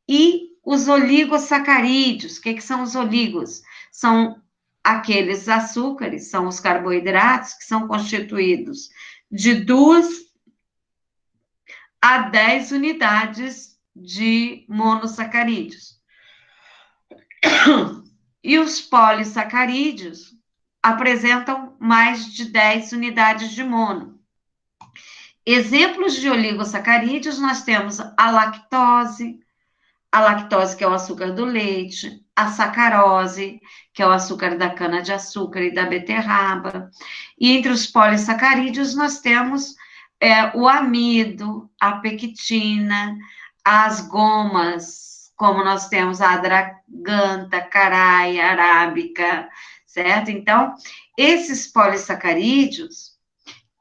E os oligosacarídeos, o que são os oligos? São aqueles açúcares, são os carboidratos que são constituídos de 2 a 10 unidades de monossacarídeos. E os polissacarídeos apresentam mais de 10 unidades de mono. Exemplos de oligosacarídeos, nós temos a lactose que é o açúcar do leite, a sacarose, que é o açúcar da cana-de-açúcar e da beterraba. E entre os polissacarídeos, nós temos o amido, a pectina, as gomas, como nós temos a adraganta, caraia, arábica, certo? Então, esses polissacarídeos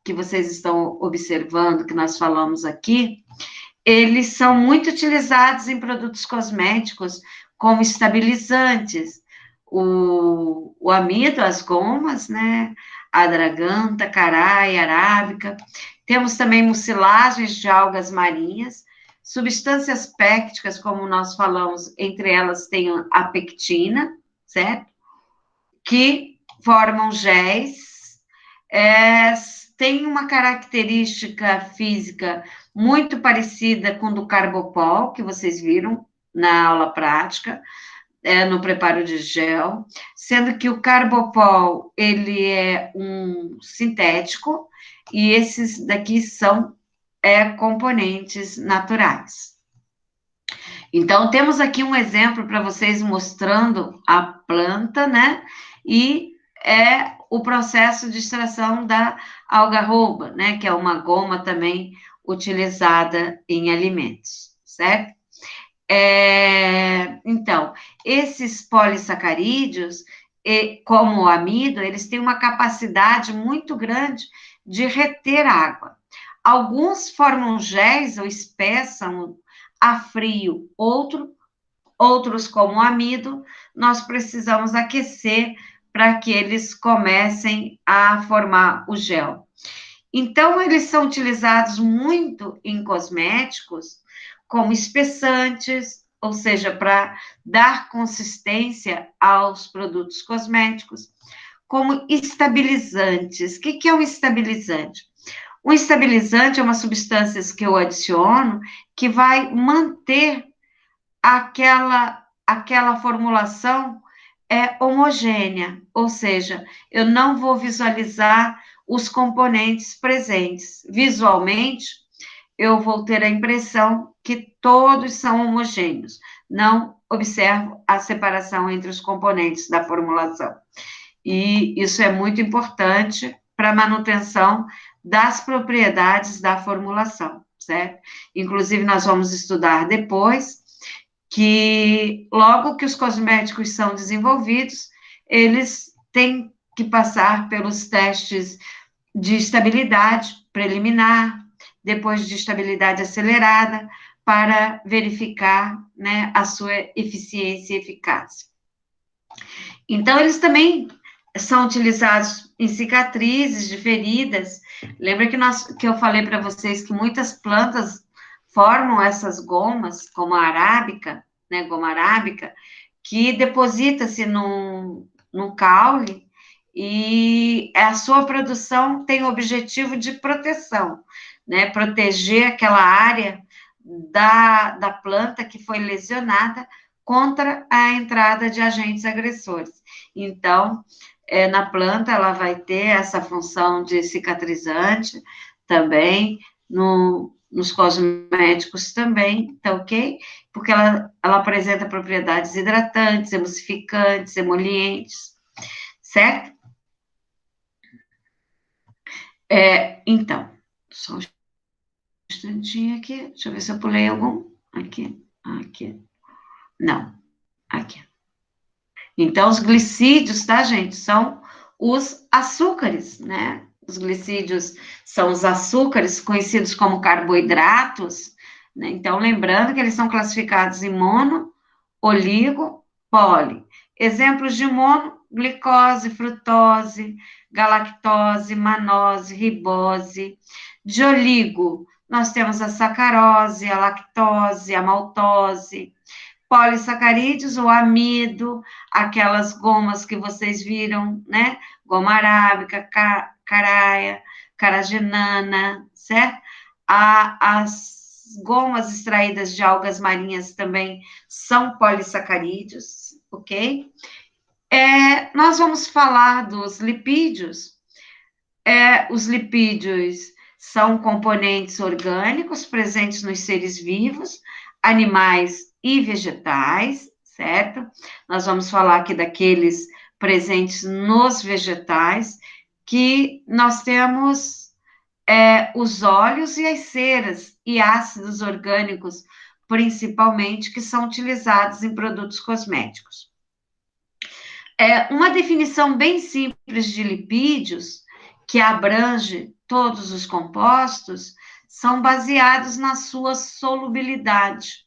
que vocês estão observando, que nós falamos aqui, eles são muito utilizados em produtos cosméticos como estabilizantes. O amido, as gomas, né? A adraganta, caraia, arábica. Temos também mucilagens de algas marinhas, substâncias pêcticas, como nós falamos, entre elas tem a pectina, certo? Que formam géis, tem uma característica física muito parecida com do carbopol, que vocês viram na aula prática, no preparo de gel, sendo que o carbopol, ele é um sintético, e esses daqui são componentes naturais. Então, temos aqui um exemplo para vocês mostrando a planta, né? E o processo de extração da algarroba, né? Que é uma goma também utilizada em alimentos, certo? Então, esses polissacarídeos, como o amido, eles têm uma capacidade muito grande de reter água. Alguns formam géis ou espessam a frio, outros como o amido, nós precisamos aquecer para que eles comecem a formar o gel. Então, eles são utilizados muito em cosméticos como espessantes, ou seja, para dar consistência aos produtos cosméticos, como estabilizantes. O que é um estabilizante? Um estabilizante é uma substância que eu adiciono que vai manter aquela formulação homogênea, ou seja, eu não vou visualizar os componentes presentes. Visualmente, eu vou ter a impressão que todos são homogêneos, não observo a separação entre os componentes da formulação. E isso é muito importante para a manutenção das propriedades da formulação, certo? Inclusive, nós vamos estudar depois que logo que os cosméticos são desenvolvidos, eles têm que passar pelos testes de estabilidade preliminar, depois de estabilidade acelerada, para verificar, né, a sua eficiência e eficácia. Então, eles também são utilizados em cicatrizes de feridas. Lembra que eu falei para vocês que muitas plantas formam essas gomas, como a arábica, né, goma arábica, que deposita-se num caule e a sua produção tem o objetivo de proteção, né, proteger aquela área da planta que foi lesionada contra a entrada de agentes agressores. Então, na planta, ela vai ter essa função de cicatrizante também, nos cosméticos também, tá ok? Porque ela apresenta propriedades hidratantes, emulsificantes, emolientes, certo? Então, só um instantinho aqui, deixa eu ver se eu pulei algum. Aqui. Não, aqui. Então, os glicídios, tá, gente? São os açúcares, né? Os glicídios são os açúcares conhecidos como carboidratos, né? Então, lembrando que eles são classificados em mono, oligo, poli. Exemplos de mono: glicose, frutose, galactose, manose, ribose. De oligo, nós temos a sacarose, a lactose, a maltose. Polissacarídeos, o amido, aquelas gomas que vocês viram, né? Goma arábica, caraia, caragenana, certo? As gomas extraídas de algas marinhas também são polissacarídeos, ok? Nós vamos falar dos lipídios. Os lipídios são componentes orgânicos presentes nos seres vivos, animais e vegetais, certo? Nós vamos falar aqui daqueles presentes nos vegetais, que nós temos os óleos e as ceras e ácidos orgânicos, principalmente, que são utilizados em produtos cosméticos. Uma definição bem simples de lipídios, que abrange todos os compostos, são baseados na sua solubilidade.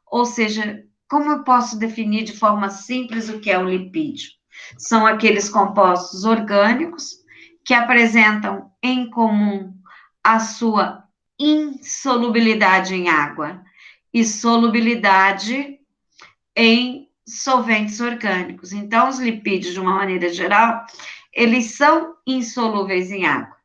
Ou seja, como eu posso definir de forma simples o que é o lipídio? São aqueles compostos orgânicos que apresentam em comum a sua insolubilidade em água e solubilidade em solventes orgânicos. Então, os lipídios, de uma maneira geral, eles são insolúveis em água,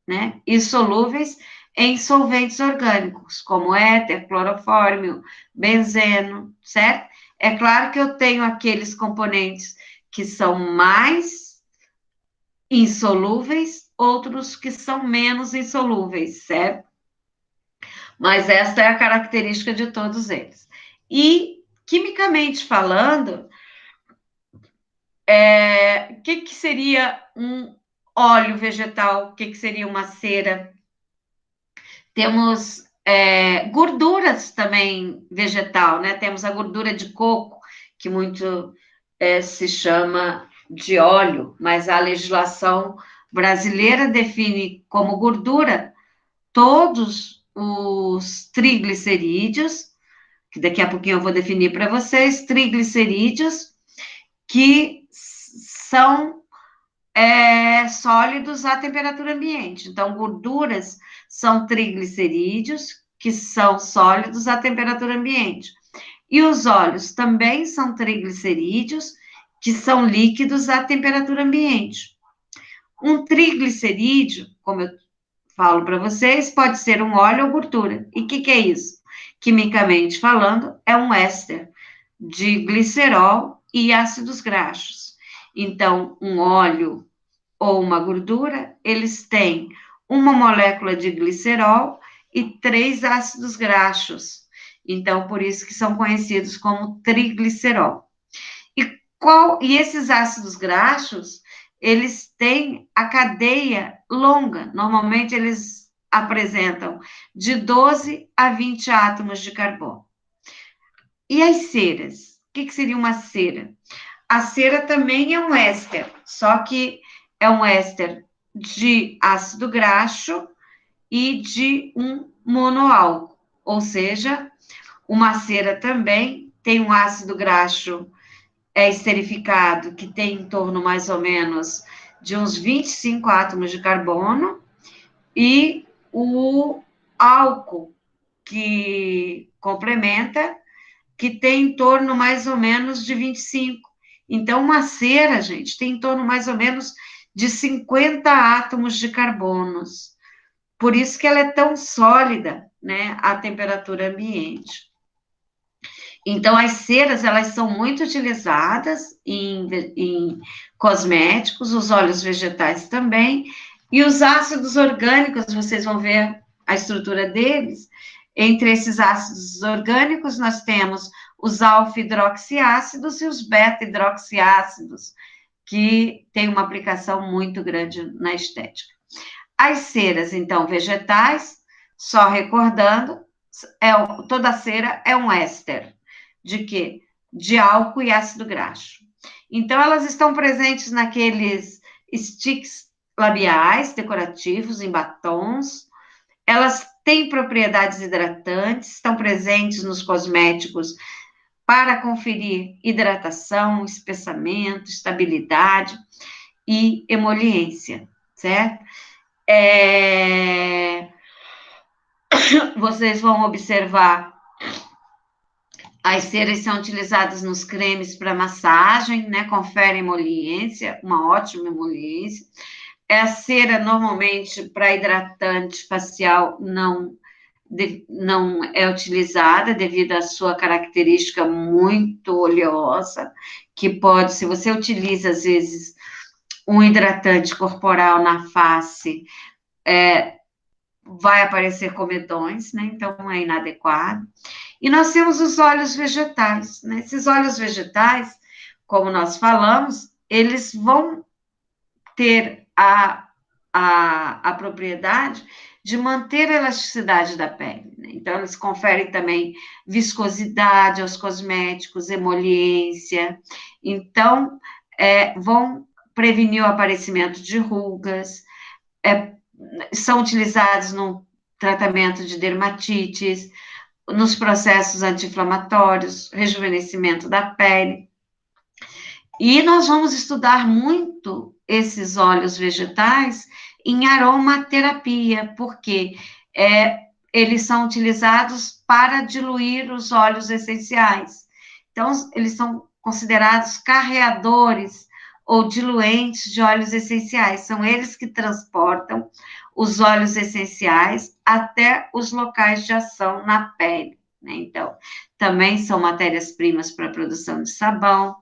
né? E solúveis em solventes orgânicos, como éter, clorofórmio, benzeno, certo? É claro que eu tenho aqueles componentes que são mais insolúveis, outros que são menos insolúveis, certo? Mas esta é a característica de todos eles. E, quimicamente falando, o que seria um óleo vegetal? O que seria uma cera? Temos gorduras também vegetal, né? Temos a gordura de coco, que muito se chama de óleo, mas a legislação brasileira define como gordura todos os triglicerídeos, que daqui a pouquinho eu vou definir para vocês, triglicerídeos, que são sólidos à temperatura ambiente. Então, gorduras são triglicerídeos, que são sólidos à temperatura ambiente. E os óleos também são triglicerídeos, que são líquidos à temperatura ambiente. Um triglicerídeo, como eu falo para vocês, pode ser um óleo ou gordura. E o que é isso? Quimicamente falando, é um éster de glicerol e ácidos graxos. Então, um óleo ou uma gordura, eles têm uma molécula de glicerol e 3 ácidos graxos. Então, por isso que são conhecidos como triglicerol. E esses ácidos graxos, eles têm a cadeia longa. Normalmente, eles apresentam de 12 a 20 átomos de carbono. E as ceras? O que seria uma cera? A cera também é um éster, só que é um éster de ácido graxo e de um monoálcool, ou seja, uma cera também tem um ácido graxo esterificado, que tem em torno mais ou menos de uns 25 átomos de carbono, e o álcool, que complementa, que tem em torno mais ou menos de 25. Então, uma cera, gente, tem em torno mais ou menos de 50 átomos de carbonos. Por isso que ela é tão sólida, né, à temperatura ambiente. Então, as ceras, elas são muito utilizadas em cosméticos, os óleos vegetais também, e os ácidos orgânicos, vocês vão ver a estrutura deles. Entre esses ácidos orgânicos, nós temos os alfa-hidroxiácidos e os beta-hidroxiácidos, que têm uma aplicação muito grande na estética. As ceras, então, vegetais, só recordando, toda cera é um éster. De quê? De álcool e ácido graxo. Então, elas estão presentes naqueles sticks labiais decorativos, em batons. Elas têm propriedades hidratantes, estão presentes nos cosméticos para conferir hidratação, espessamento, estabilidade e emoliência, certo? Vocês vão observar, as ceras são utilizadas nos cremes para massagem, né? Confere emoliência, uma ótima emoliência. A cera, normalmente, para hidratante facial, não é utilizada devido à sua característica muito oleosa, que pode, se você utiliza, às vezes, um hidratante corporal na face, vai aparecer comedões, né? Então é inadequado. E nós temos os óleos vegetais, né? Esses óleos vegetais, como nós falamos, eles vão ter a propriedade de manter a elasticidade da pele, né? Então, eles conferem também viscosidade aos cosméticos, emoliência. Então, vão prevenir o aparecimento de rugas, são utilizados no tratamento de dermatites, nos processos anti-inflamatórios, rejuvenescimento da pele. E nós vamos estudar muito esses óleos vegetais em aromaterapia, porque eles são utilizados para diluir os óleos essenciais. Então, eles são considerados carreadores ou diluentes de óleos essenciais. São eles que transportam os óleos essenciais até os locais de ação na pele, né? Então, também são matérias-primas para a produção de sabão.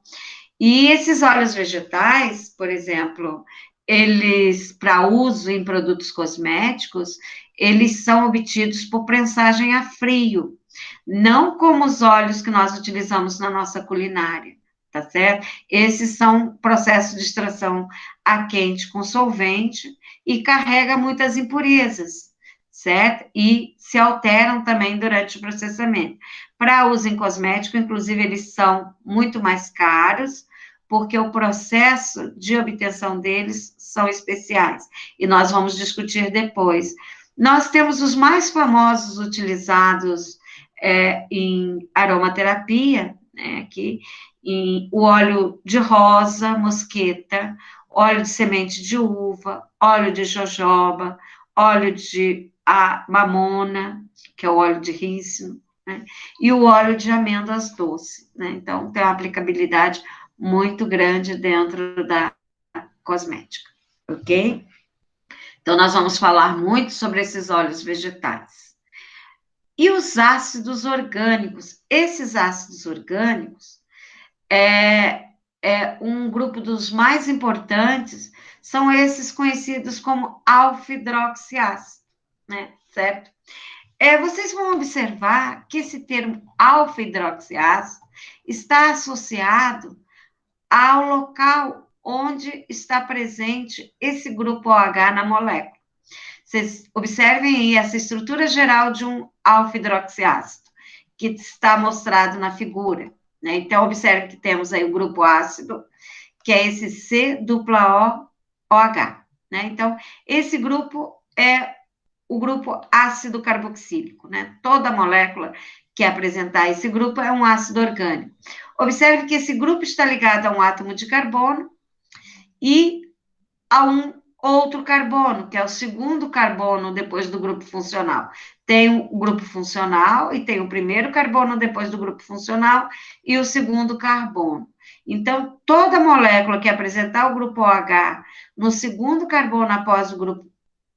E esses óleos vegetais, por exemplo, eles, para uso em produtos cosméticos, eles são obtidos por prensagem a frio, não como os óleos que nós utilizamos na nossa culinária, tá certo? Esses são processos de extração a quente com solvente e carrega muitas impurezas, certo? E se alteram também durante o processamento. Para uso em cosmético, inclusive, eles são muito mais caros, porque o processo de obtenção deles são especiais, e nós vamos discutir depois. Nós temos os mais famosos utilizados em aromaterapia, né, aqui, o óleo de rosa, mosqueta, óleo de semente de uva, óleo de jojoba, óleo de mamona, que é o óleo de rícino, né, e o óleo de amêndoas doce, né? Então, tem uma aplicabilidade muito grande dentro da cosmética, ok? Então, nós vamos falar muito sobre esses óleos vegetais. E os ácidos orgânicos? Esses ácidos orgânicos é um grupo dos mais importantes, são esses conhecidos como alfa-hidroxiácido, né? Certo? Vocês vão observar que esse termo alfa-hidroxiácido está associado ao local onde está presente esse grupo OH na molécula. Vocês observem aí essa estrutura geral de um alfa-hidroxiácido, que está mostrado na figura, né? Então, observe que temos aí o grupo ácido, que é esse C-O-OH, né? Então, esse grupo é o grupo ácido carboxílico, né? Toda molécula que apresentar esse grupo é um ácido orgânico. Observe que esse grupo está ligado a um átomo de carbono e a um outro carbono, que é o segundo carbono depois do grupo funcional. Tem o grupo funcional e tem o primeiro carbono depois do grupo funcional e o segundo carbono. Então, toda molécula que apresentar o grupo OH no segundo carbono após o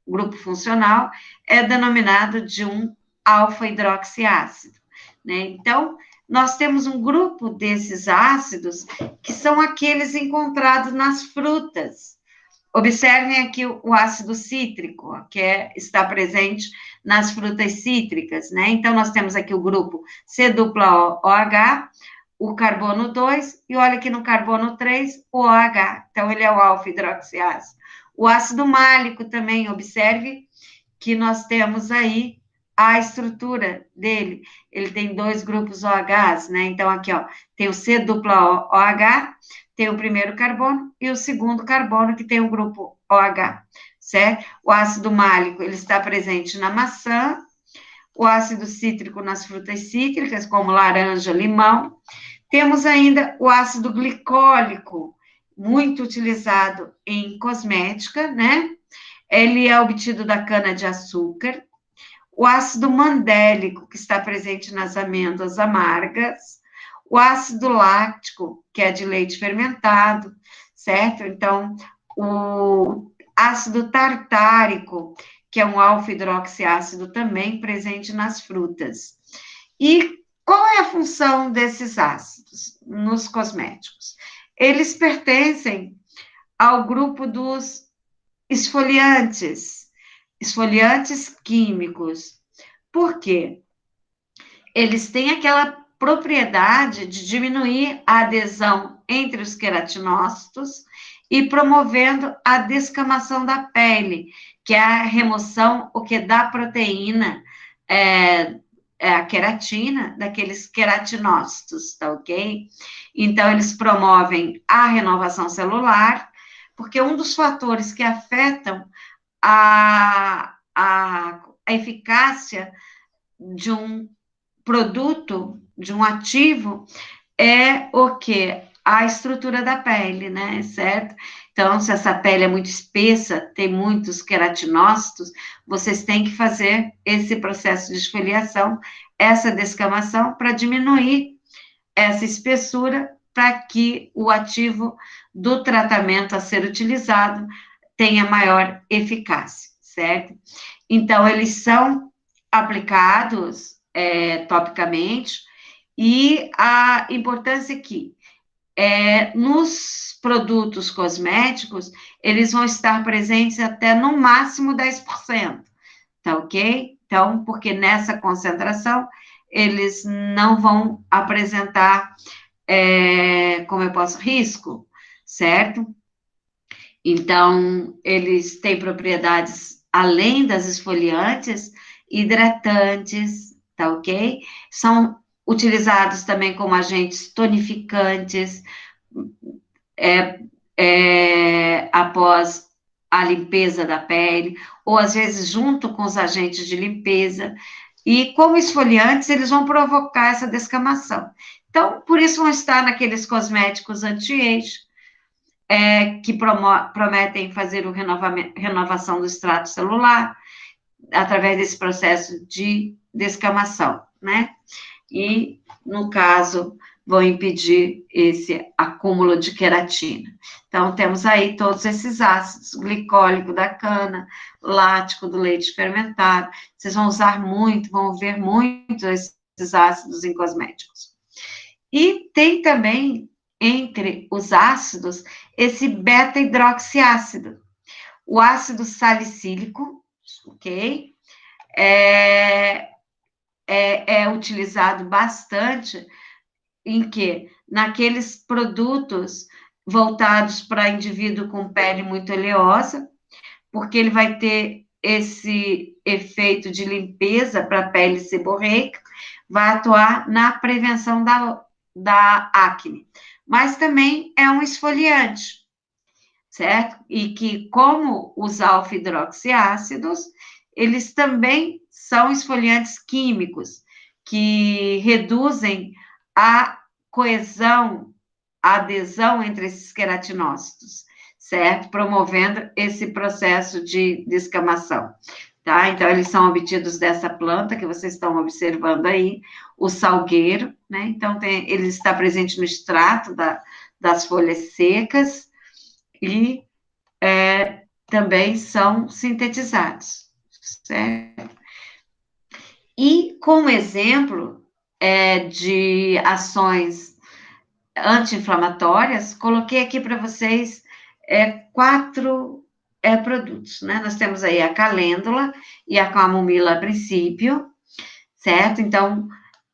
grupo funcional é denominado de um alfa-hidroxiácido, né? Então, nós temos um grupo desses ácidos que são aqueles encontrados nas frutas. Observem aqui o ácido cítrico, que está presente nas frutas cítricas, né? Então, nós temos aqui o grupo C-OH, o carbono 2, e olha aqui no carbono 3, o OH. Então, ele é o alfa-hidroxiácido. O ácido málico também, observe que nós temos aí a estrutura dele. Ele tem 2 grupos OHs, né? Então, aqui, ó, tem o C dupla OH, tem o primeiro carbono e o segundo carbono, que tem o grupo OH, certo? O ácido málico, ele está presente na maçã, o ácido cítrico nas frutas cítricas, como laranja, limão. Temos ainda o ácido glicólico, muito utilizado em cosmética, né? Ele é obtido da cana-de-açúcar. O ácido mandélico, que está presente nas amêndoas amargas. O ácido láctico, que é de leite fermentado, certo? Então, o ácido tartárico, que é um alfa-hidroxiácido também presente nas frutas. E qual é a função desses ácidos nos cosméticos? Eles pertencem ao grupo dos esfoliantes químicos. Por quê? Eles têm aquela propriedade de diminuir a adesão entre os queratinócitos e promovendo a descamação da pele, que é a remoção, o que dá proteína, a queratina daqueles queratinócitos, tá ok? Então, eles promovem a renovação celular, porque um dos fatores que afetam a eficácia de um produto, de um ativo, é o quê? A estrutura da pele, né? Certo? Então, se essa pele é muito espessa, tem muitos queratinócitos, vocês têm que fazer esse processo de esfoliação, essa descamação, para diminuir essa espessura, para que o ativo do tratamento a ser utilizado tenha maior eficácia, certo? Então, eles são aplicados topicamente, e a importância aqui nos produtos cosméticos, eles vão estar presentes até no máximo 10%, tá ok? Então, porque nessa concentração, eles não vão apresentar, como eu posso, risco, certo? Então, eles têm propriedades, além das esfoliantes, hidratantes, tá ok? São utilizados também como agentes tonificantes, após a limpeza da pele, ou às vezes junto com os agentes de limpeza, e como esfoliantes, eles vão provocar essa descamação. Então, por isso vão estar naqueles cosméticos anti-age, que prometem fazer a renovação do extrato celular, através desse processo de descamação, né? E, no caso, vão impedir esse acúmulo de queratina. Então, temos aí todos esses ácidos, glicólico da cana, lático do leite fermentado. Vocês vão usar muito, vão ver muito esses ácidos em cosméticos. E tem também, entre os ácidos, esse beta-hidroxiácido. O ácido salicílico, ok? É utilizado bastante em quê? Naqueles produtos voltados para indivíduo com pele muito oleosa, porque ele vai ter esse efeito de limpeza para a pele seborreica, vai atuar na prevenção da acne, mas também é um esfoliante, certo? E que, como os alfa-hidroxiácidos, eles também são esfoliantes químicos, que reduzem a coesão, a adesão entre esses queratinócitos, certo? Promovendo esse processo de descamação, tá? Então, eles são obtidos dessa planta que vocês estão observando aí, o salgueiro, né? Então, ele está presente no extrato das folhas secas e também são sintetizados, certo? E, como exemplo de ações anti-inflamatórias, coloquei aqui para vocês 4 produtos, né? Nós temos aí a calêndula e a camomila a princípio, certo? Então,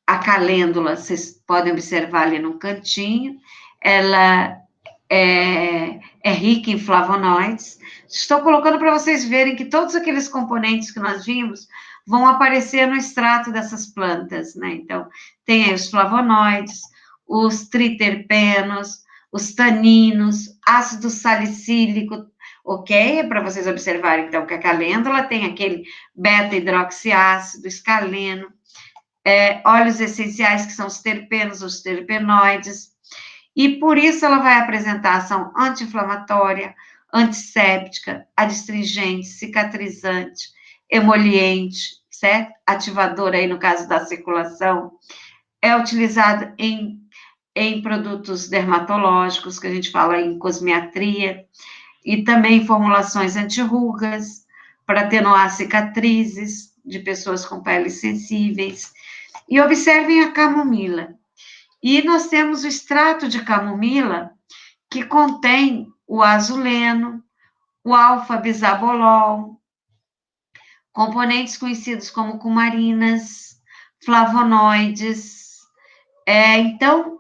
a calêndula, vocês podem observar ali no cantinho, ela é rica em flavonoides. Estou colocando para vocês verem que todos aqueles componentes que nós vimos vão aparecer no extrato dessas plantas, né? Então, tem aí os flavonoides, os triterpenos, os taninos, ácido salicílico, ok? Para vocês observarem, então, que a calêndula tem aquele beta-hidroxiácido, escaleno, óleos essenciais, que são os terpenos, os terpenoides, e por isso ela vai apresentar ação anti-inflamatória, antisséptica, adstringente, cicatrizante, emoliente, certo? Ativador aí no caso da circulação. É utilizado em produtos dermatológicos, que a gente fala em cosmiatria, e também em formulações anti-rugas, para atenuar cicatrizes de pessoas com peles sensíveis. E observem a camomila. E nós temos o extrato de camomila, que contém o azuleno, o alfa-bisabolol, componentes conhecidos como cumarinas, flavonoides. Então,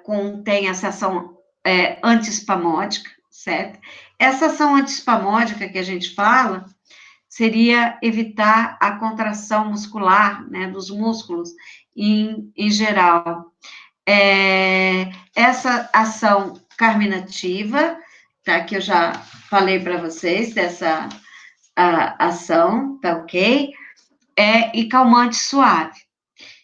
contém essa ação antiespasmódica, certo? Essa ação antiespasmódica que a gente fala seria evitar a contração muscular, né, dos músculos em geral. Essa ação carminativa, tá, que eu já falei para vocês, dessa ação, tá ok? E calmante suave.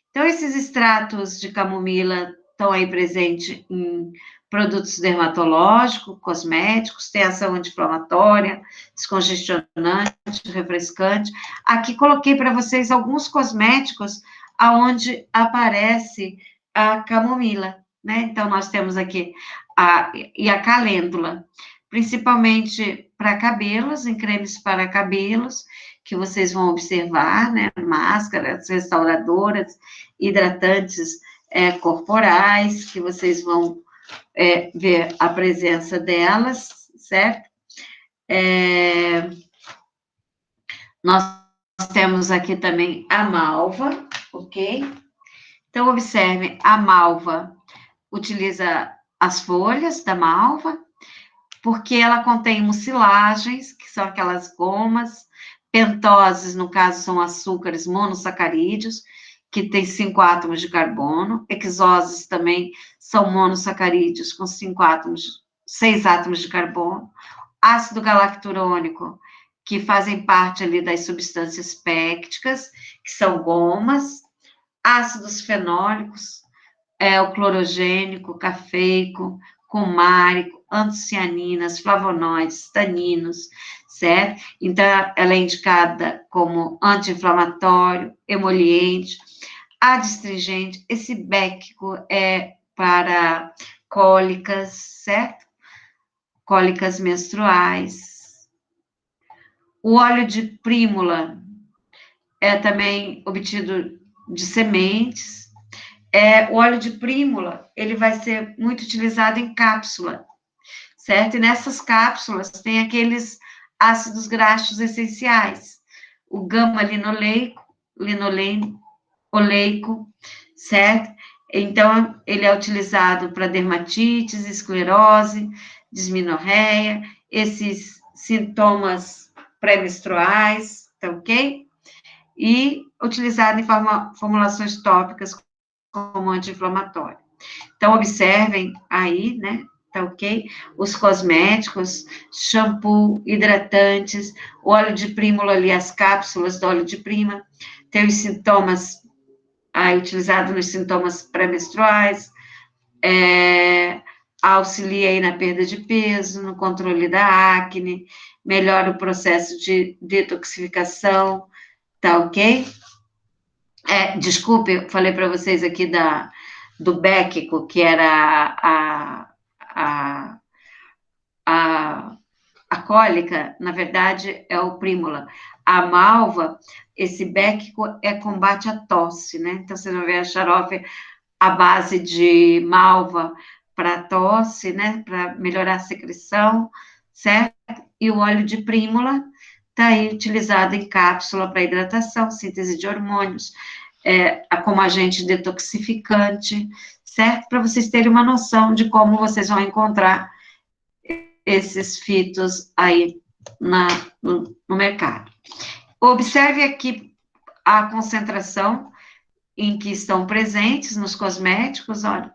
Então, esses extratos de camomila estão aí presentes em produtos dermatológicos, cosméticos, tem ação anti-inflamatória, descongestionante, refrescante. Aqui coloquei para vocês alguns cosméticos aonde aparece a camomila, né? Então, nós temos aqui a calêndula, principalmente para cabelos, em cremes para cabelos, que vocês vão observar, né? Máscaras restauradoras, hidratantes corporais, que vocês vão ver a presença delas, certo? Nós temos aqui também a malva, ok? Então, observe, a malva utiliza as folhas da malva, porque ela contém mucilagens, que são aquelas gomas, pentoses, no caso, são açúcares monossacarídeos, que tem 5 átomos de carbono, hexoses também são monossacarídeos com 6 átomos de carbono, ácido galacturônico, que fazem parte ali das substâncias pépticas, que são gomas, ácidos fenólicos, o clorogênico, cafeico, cumárico, antocianinas, flavonoides, taninos, certo? Então, ela é indicada como anti-inflamatório, emoliente, adstringente. Esse béquico é para cólicas, certo? Cólicas menstruais. O óleo de prímula é também obtido de sementes. O óleo de prímula, ele vai ser muito utilizado em cápsula, certo? E nessas cápsulas tem aqueles ácidos graxos essenciais, o gama-linoleico, oleico, certo? Então, ele é utilizado para dermatites, esclerose, dismenorreia, esses sintomas pré-menstruais, tá ok? E utilizado em formulações tópicas como anti-inflamatório. Então, observem aí, né? Tá ok? Os cosméticos, shampoo, hidratantes, o óleo de prímula ali, as cápsulas do óleo de prima, tem os sintomas, utilizado nos sintomas pré-menstruais, auxilia aí na perda de peso, no controle da acne, melhora o processo de detoxificação, tá ok? Desculpe, eu falei para vocês aqui do béquico, que era a cólica, na verdade, é o prímula. A malva, esse béquico combate a tosse, né? Então, você vai ver a xarope à base de malva para tosse, né? Para melhorar a secreção, certo? E o óleo de prímula está aí utilizado em cápsula para hidratação, síntese de hormônios, como agente detoxificante, certo? Para vocês terem uma noção de como vocês vão encontrar esses fitos aí no mercado. Observe aqui a concentração em que estão presentes nos cosméticos, olha,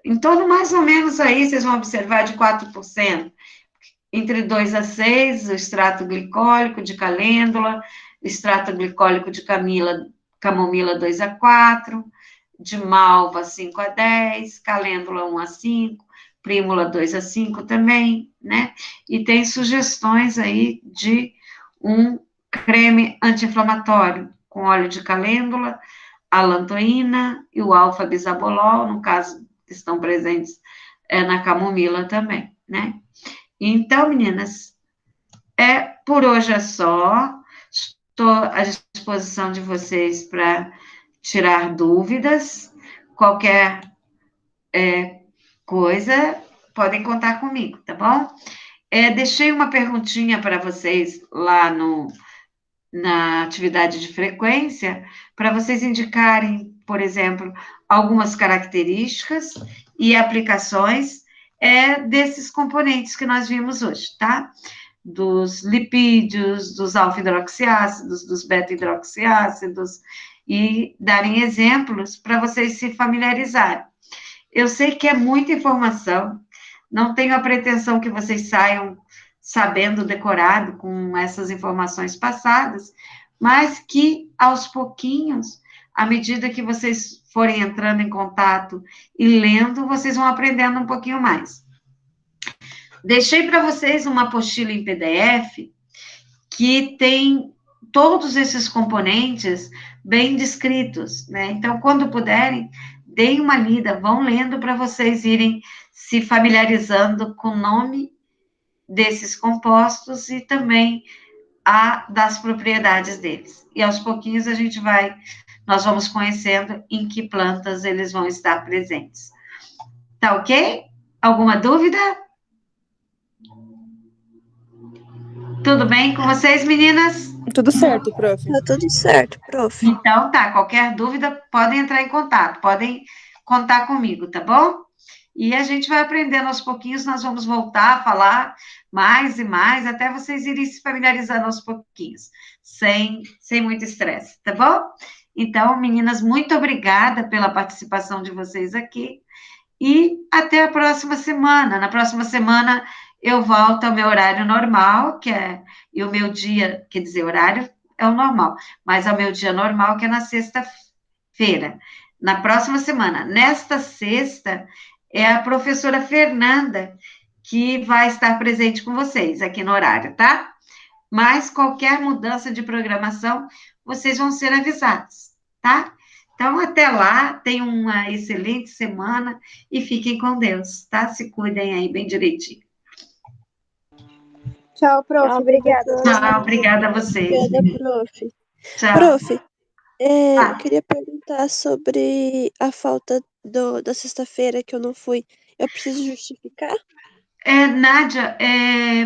em torno mais ou menos aí, vocês vão observar de 4%, entre 2 a 6, o extrato glicólico de calêndula, extrato glicólico de camomila 2 a 4, de malva 5 a 10, calêndula 1 a 5, prímula 2 a 5 também, né? E tem sugestões aí de um creme anti-inflamatório com óleo de calêndula, alantoína e o alfa-bisabolol, no caso, estão presentes na camomila também, né? Então, meninas, por hoje é só. Estou à disposição de vocês para tirar dúvidas. Qualquer coisa, podem contar comigo, tá bom? Deixei uma perguntinha para vocês lá na atividade de frequência, para vocês indicarem, por exemplo, algumas características e aplicações desses componentes que nós vimos hoje, tá? Dos lipídios, dos alfa-hidroxiácidos, dos beta-hidroxiácidos, e darem exemplos para vocês se familiarizarem. Eu sei que é muita informação, não tenho a pretensão que vocês saiam sabendo decorado com essas informações passadas, mas que aos pouquinhos, à medida que vocês forem entrando em contato e lendo, vocês vão aprendendo um pouquinho mais. Deixei para vocês uma apostila em PDF que tem todos esses componentes bem descritos, né? Então, quando puderem, deem uma lida, vão lendo para vocês irem se familiarizando com o nome desses compostos e também das propriedades deles. E aos pouquinhos nós vamos conhecendo em que plantas eles vão estar presentes. Tá ok? Alguma dúvida? Tudo bem com vocês, meninas? Tudo certo, prof. Tá tudo certo, prof. Então, tá, qualquer dúvida, podem entrar em contato, podem contar comigo, tá bom? E a gente vai aprendendo aos pouquinhos, nós vamos voltar a falar mais e mais, até vocês irem se familiarizando aos pouquinhos, sem muito estresse, tá bom? Então, meninas, muito obrigada pela participação de vocês aqui, e até a próxima semana. Na próxima semana, eu volto ao meu horário normal, e o meu dia, quer dizer, horário é o normal, mas ao meu dia normal, que é na sexta-feira. Na próxima semana. Nesta sexta, é a professora Fernanda que vai estar presente com vocês aqui no horário, tá? Mas qualquer mudança de programação, vocês vão ser avisados, tá? Então, até lá, tenham uma excelente semana e fiquem com Deus, tá? Se cuidem aí bem direitinho. Tchau, prof. Obrigada. Tchau, obrigada a vocês. Obrigada, prof. Tchau. Prof, eu queria perguntar sobre a falta da sexta-feira que eu não fui. Eu preciso justificar? Nádia,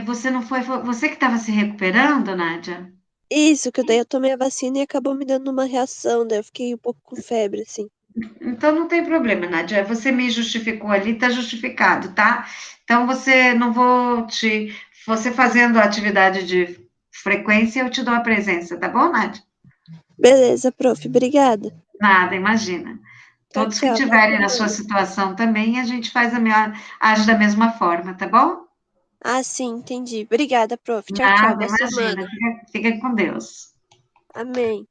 você não foi você que estava se recuperando, Nádia? Isso, que daí eu tomei a vacina e acabou me dando uma reação, daí eu fiquei um pouco com febre, assim. Então não tem problema, Nádia. Você me justificou ali, está justificado, tá? Então você fazendo a atividade de frequência, eu te dou a presença, tá bom, Nádia? Beleza, prof. Obrigada. Nada, imagina. Todos que Tchau. estiverem na sua situação também, a gente age da mesma forma, tá bom? Ah, sim, entendi. Obrigada, prof. Tchau. Nada, Boa imagina. semana. Fica com Deus. Amém.